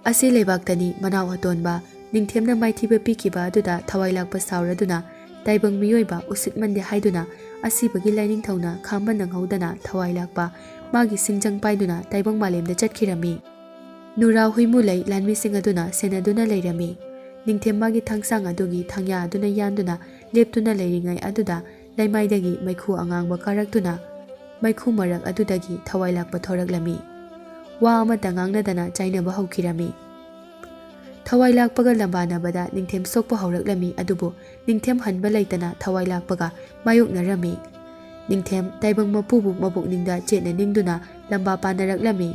A: ꯑꯁꯤ ꯂꯩꯕꯥꯛꯇꯅꯤ ꯃꯅꯥꯎ ꯑꯇꯣꯟꯕ ꯅꯤꯡꯊꯦꯝꯅ ꯃꯥꯏꯊꯤꯕ ꯄꯤꯈꯤꯕ ꯑꯗꯨꯗ ꯊꯋꯥꯏ ꯂꯥꯛꯄ ꯁꯥꯎꯔꯗꯨꯅ ꯇꯥꯏꯕꯪ ꯃꯤꯑꯣꯏꯕ ꯎꯁꯤꯠꯃꯟꯗꯦ ꯍꯥꯏꯗꯨꯅ ꯑꯁꯤꯕꯒꯤ ꯂꯥꯏꯅꯤꯡꯊꯧꯅ ꯈꯥꯝꯕ ꯅꯪꯍꯧꯗꯅ ꯊꯋꯥꯏ ꯂꯥꯛꯄ ꯃꯥꯒꯤ ꯁꯤꯡꯖꯪ ꯄꯥꯏꯗꯨꯅ ꯇꯥꯏꯕꯪ ꯃꯥꯂꯦꯝꯗ ꯆꯠꯈꯤꯔꯝꯃꯤ꯫ ꯅꯨꯔꯥ ꯍꯨꯏꯃꯨꯂꯩ ꯂꯥꯟꯃꯤꯁꯤꯡ ꯑꯗꯨꯅ ꯁꯦꯟꯅꯗꯨꯅ ꯂꯩꯔꯝꯃꯤ꯫ ꯅꯤꯡꯊꯦꯝ ꯃꯥꯒꯤ ꯊꯥꯡꯁꯥꯡ ꯑꯗꯨꯒꯤ ꯊꯥꯡꯌꯥ ꯑꯗꯨꯅ ꯌꯥꯟꯗꯨꯅ ꯂꯦꯞꯇꯨꯅ ꯂꯩꯔꯤꯉꯩ ꯑꯗꯨꯗ ꯂꯩꯃꯥꯏꯗꯒꯤ ꯃꯩꯈꯨ ꯑꯉꯥꯡꯕ ꯀꯥꯔꯛꯇꯨꯅ ꯃꯩꯈꯨ ꯃꯔꯛ ꯑꯗꯨꯗꯒꯤ ꯊꯋꯥꯏ ꯂꯥꯛꯄ ꯊꯣꯔꯛꯂꯝꯃꯤ꯫ ꯋꯥ ꯑꯃꯠꯇ ꯉꯥꯡꯅꯗꯅ ꯆꯥꯏꯅꯕ ꯍꯧꯈꯤꯔꯝꯃꯤ꯫ ꯊꯋꯥꯏ ꯂꯥꯛꯄꯒ ꯂꯝꯕꯥꯅꯕꯗ ꯅꯤꯡꯊꯦꯝ ꯁꯣꯛꯄ ꯍꯧꯔꯛꯂꯝꯃꯤ ꯑꯗꯨꯕꯨ ꯅꯤꯡꯊꯦꯝ ꯍꯟꯕ ꯂꯩꯇꯅ ꯊꯋꯥꯏ ꯂꯥꯛꯄꯒ ꯃꯥꯌꯣꯛꯅꯔꯝꯃꯤ꯫ ꯅꯤꯡꯊꯦꯝ ꯇꯥꯏꯕꯪ ꯃꯄꯨꯕꯨ ꯃꯄꯨꯛꯅꯤꯡꯗ ꯆꯦꯠꯅ ꯅꯤꯡꯗꯨꯅ ꯂꯝꯕꯥ ꯄꯥꯅꯔꯛꯂꯝꯃꯤ꯫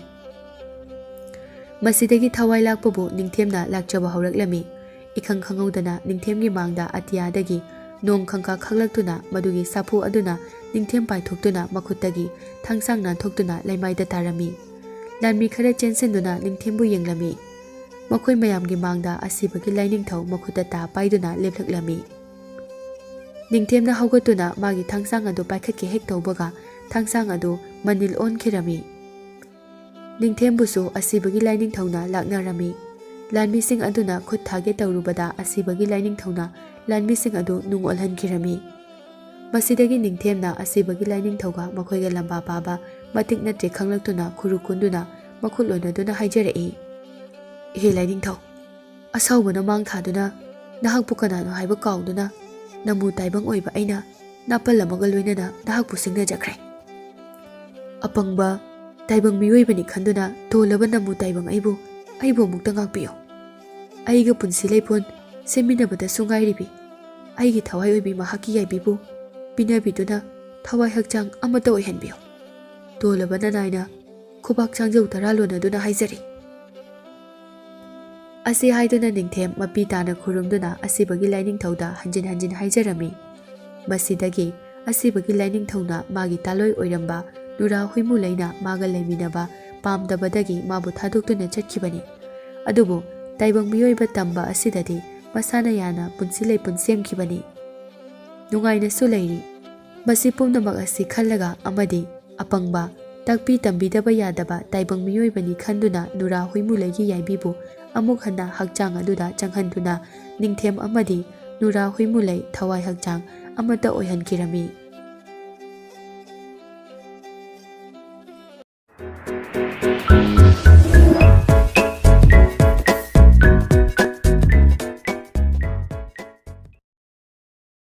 A: ꯃꯁꯤꯗꯒꯤ ꯊꯋꯥꯏ ꯂꯥꯛꯄꯕꯨ ꯅꯤꯡꯊꯦꯝꯅ ꯂꯥꯛꯆꯕ ꯍꯧꯔꯛꯂꯝꯃꯤ꯫ ꯏꯈꯪ ꯈꯪꯍꯧꯗꯅ ꯅꯤꯡꯊꯦꯝꯒꯤ ꯃꯥꯡꯗ ꯑꯇꯤꯌꯥꯗꯒꯤ ꯅꯣꯡ ꯈꯪꯀꯥ ꯈꯪꯂꯛꯇꯨꯅ ꯃꯗꯨꯒꯤ ꯁꯥꯐꯨ ꯑꯗꯨꯅ ꯅꯤꯡꯊꯦꯝ ꯄꯥꯏꯊꯣꯛꯇꯨꯅ ꯃꯈꯨꯠꯇꯒꯤ ꯊꯥꯡꯁꯥꯡ ꯅꯥꯟꯊꯣꯛꯇꯨꯅ ꯂꯩꯃꯥꯏꯗ ꯇꯥꯔꯝꯃꯤ꯫ ꯂꯥꯟꯃꯤ ꯈꯔ ꯆꯦꯟꯁꯤꯟꯗꯨꯅ ꯅꯤꯡꯊꯦꯝꯕꯨ ꯌꯦꯡꯂꯝꯃꯤ꯫ ꯃꯈꯣꯏ ꯃꯌꯥꯝꯒꯤ ꯃꯥꯡꯗ ꯑꯁꯤꯕꯒꯤ ꯂꯥꯏꯅꯤꯡꯊꯧ ꯃꯈꯨꯠꯇ ꯇꯥ ꯄꯥꯏꯗꯨꯅ ꯂꯦꯞꯂꯛꯂꯝꯃꯤ꯫ ꯅꯤꯡꯊꯦꯝꯅ ꯍꯧꯒꯠꯇꯨꯅ ꯃꯥꯒꯤ ꯊꯥꯡꯁꯥꯡ ꯑꯗꯨ ꯄꯥꯏꯈꯠꯀꯦ ꯍꯦꯛ ꯇꯧꯕꯒ ꯊꯥꯡꯁꯥꯡ ꯑꯗꯨ ꯃꯅꯤꯜ ꯑꯣꯟꯈꯤꯔꯝꯃꯤ꯫ ꯅꯤꯡꯊꯦꯝꯕꯨꯁꯨ ꯑꯁꯤꯕꯒꯤ ꯂꯥꯏꯅꯤꯡꯊꯧꯅ ꯂꯥꯛꯅꯔꯝꯃꯤ꯫ ꯂꯥꯟꯃꯤꯁꯤꯡ ꯑꯗꯨꯅ ꯈꯨꯠ ꯊꯥꯒꯦ ꯇꯧꯔꯨꯕꯗ ꯑꯁꯤꯕꯒꯤ ꯂꯥꯏꯅꯤꯡꯊꯧꯅ ꯂꯥꯟꯃꯤꯁꯤꯡ ꯑꯗꯨ ꯅꯨꯡ ꯑꯣꯜꯍꯟꯈꯤꯔꯝꯃꯤ꯫ ꯃꯁꯤꯗꯒꯤ ꯅꯤꯡꯊꯦꯝꯅ ꯑꯁꯤꯕꯒꯤ ꯂꯥꯏꯅꯤꯡꯊꯧꯒ ꯃꯈꯣꯏꯒ ꯂꯝꯕꯥ ꯄꯥꯕ ꯃꯇꯤꯛ ꯅꯠꯇ꯭ꯔꯦ ꯈꯪꯂꯛꯇꯨꯅ ꯈꯨꯔꯨ ꯀꯨꯟꯗꯨꯅ ꯃꯈꯨꯠ ꯂꯣꯟꯅꯗꯨꯅ ꯍꯥꯏꯖꯔꯛꯏ꯫ ꯏꯍꯦ ꯂꯥꯏꯅꯤꯡꯊꯧ, ꯑꯁꯥꯎꯕꯅ ꯃꯥꯡ ꯊꯥꯗꯨꯅ ꯅꯍꯥꯛꯄꯨ ꯀꯅꯥꯅꯣ ꯍꯥꯏꯕ ꯀꯥꯎꯗꯨꯅ ꯅꯃꯨ ꯇꯥꯏꯕꯪ ꯑꯣꯏꯕ ꯑꯩꯅ ꯅꯥꯄꯜ ꯑꯃꯒ ꯂꯣꯏꯅꯅ ꯅꯍꯥꯛꯄꯨ ꯁꯤꯡꯅꯖꯈ꯭ꯔꯦ꯫ ꯑꯄꯪꯕ ꯇꯥꯏꯕꯪ ꯃꯤꯑꯣꯏꯕꯅꯤ ꯈꯟꯗꯨꯅ ꯇꯣꯜꯂꯕ ꯅꯃꯨ ꯇꯥꯏꯕꯪ ꯑꯩꯕꯨ ꯑꯃꯨꯛꯇ ꯉꯥꯛꯄꯤꯌꯨ꯫ ꯑꯩꯒ ꯄꯨꯟꯁꯤ ꯂꯩꯄꯣꯟ ꯁꯦꯝꯃꯤꯟꯅꯕꯗꯁꯨ ꯉꯥꯏꯔꯤꯕꯤ ꯑꯩꯒꯤ ꯊꯋꯥꯏ ꯑꯣꯏꯕꯤ ꯃꯍꯥꯛꯀꯤ ꯌꯥꯏꯕꯤꯕꯨ ꯄꯤꯅꯕꯤꯗꯨꯅ ꯊꯋꯥꯏ ꯍꯛꯆꯥꯡ ꯑꯃꯠꯇ ꯑꯣꯏꯍꯟꯕꯤꯌꯨ꯫ ꯇꯣꯜꯂꯕ ꯅꯅꯥꯏꯅ ꯈꯨꯕꯥꯛ ꯆꯥꯡꯖꯧ ꯇꯔꯥ ꯂꯣꯟꯅꯗꯨꯅ ꯍꯥꯏꯖꯔꯤ꯫ ꯑꯁꯤ ꯍꯥꯏꯗꯨꯅ ꯅꯤꯡꯊꯦꯝ ꯃꯄꯤ ꯇꯥꯅ ꯈꯨꯔꯨꯝꯗꯨꯅ ꯑꯁꯤꯕꯒꯤ ꯂꯥꯏꯅꯤꯡꯊꯧꯗ ꯍꯟꯖꯤꯟ ꯍꯟꯖꯤꯟ ꯍꯥꯏꯖꯔꯝꯃꯤ꯫ ꯃꯁꯤꯗꯒꯤ ꯑꯁꯤꯕꯒꯤ ꯂꯥꯏꯅꯤꯡꯊꯧꯅ ꯃꯥꯒꯤ ꯇꯥꯂꯣꯏ ꯑꯣꯏꯔꯝꯕ ꯅꯨꯔꯥ ꯍꯨꯏꯃꯨꯂꯩꯅ ꯃꯥꯒ ꯂꯩꯃꯤꯟꯅꯕ ꯄꯥꯝꯗꯕꯗꯒꯤ ꯃꯥꯕꯨ ꯊꯥꯗꯣꯛꯇꯨꯅ ꯆꯠꯈꯤꯕꯅꯤ꯫ ꯑꯗꯨꯕꯨ ꯇꯥꯏꯕꯪ ꯃꯤꯑꯣꯏꯕ ꯇꯝꯕ ꯑꯁꯤꯗꯗꯤ ꯃꯁꯥꯅ ꯌꯥꯅ ꯄꯨꯟꯁꯤ ꯂꯩꯄꯨꯟ ꯁꯦꯝꯈꯤꯕꯅꯤ꯫ ꯅꯨꯡꯉꯥꯏꯅꯁꯨ ꯂꯩꯔꯤ꯫ ꯃꯁꯤ ꯄꯨꯝꯅꯃꯛ ꯑꯁꯤ ꯈꯜꯂꯒ ꯑꯃꯗꯤ ꯑꯄꯪꯕ ꯇꯥꯛꯄꯤ ꯇꯝꯕꯤꯗꯕ ꯌꯥꯗꯕ ꯇꯥꯏꯕꯪ ꯃꯤꯑꯣꯏꯕꯅꯤ ꯈꯟꯗꯨꯅ ꯅꯨꯔꯥ ꯍꯨꯏꯃꯨꯂꯩꯒꯤ ꯌꯥꯏꯕꯤꯕꯨ ꯑꯃꯨꯛ ꯍꯟꯅ ꯍꯛꯆꯥꯡ ꯑꯗꯨꯗ ꯆꯪꯍꯟꯗꯨꯅ ꯅꯤꯡꯊꯦꯝ ꯑꯃꯗꯤ ꯅꯨꯔꯥ ꯍꯨꯏꯃꯨꯂꯩ ꯊꯋꯥꯏ ꯍꯛꯆꯥꯡ ꯑꯃꯠꯇ ꯑꯣꯏꯍꯟꯈꯤꯔꯝꯃꯤ꯫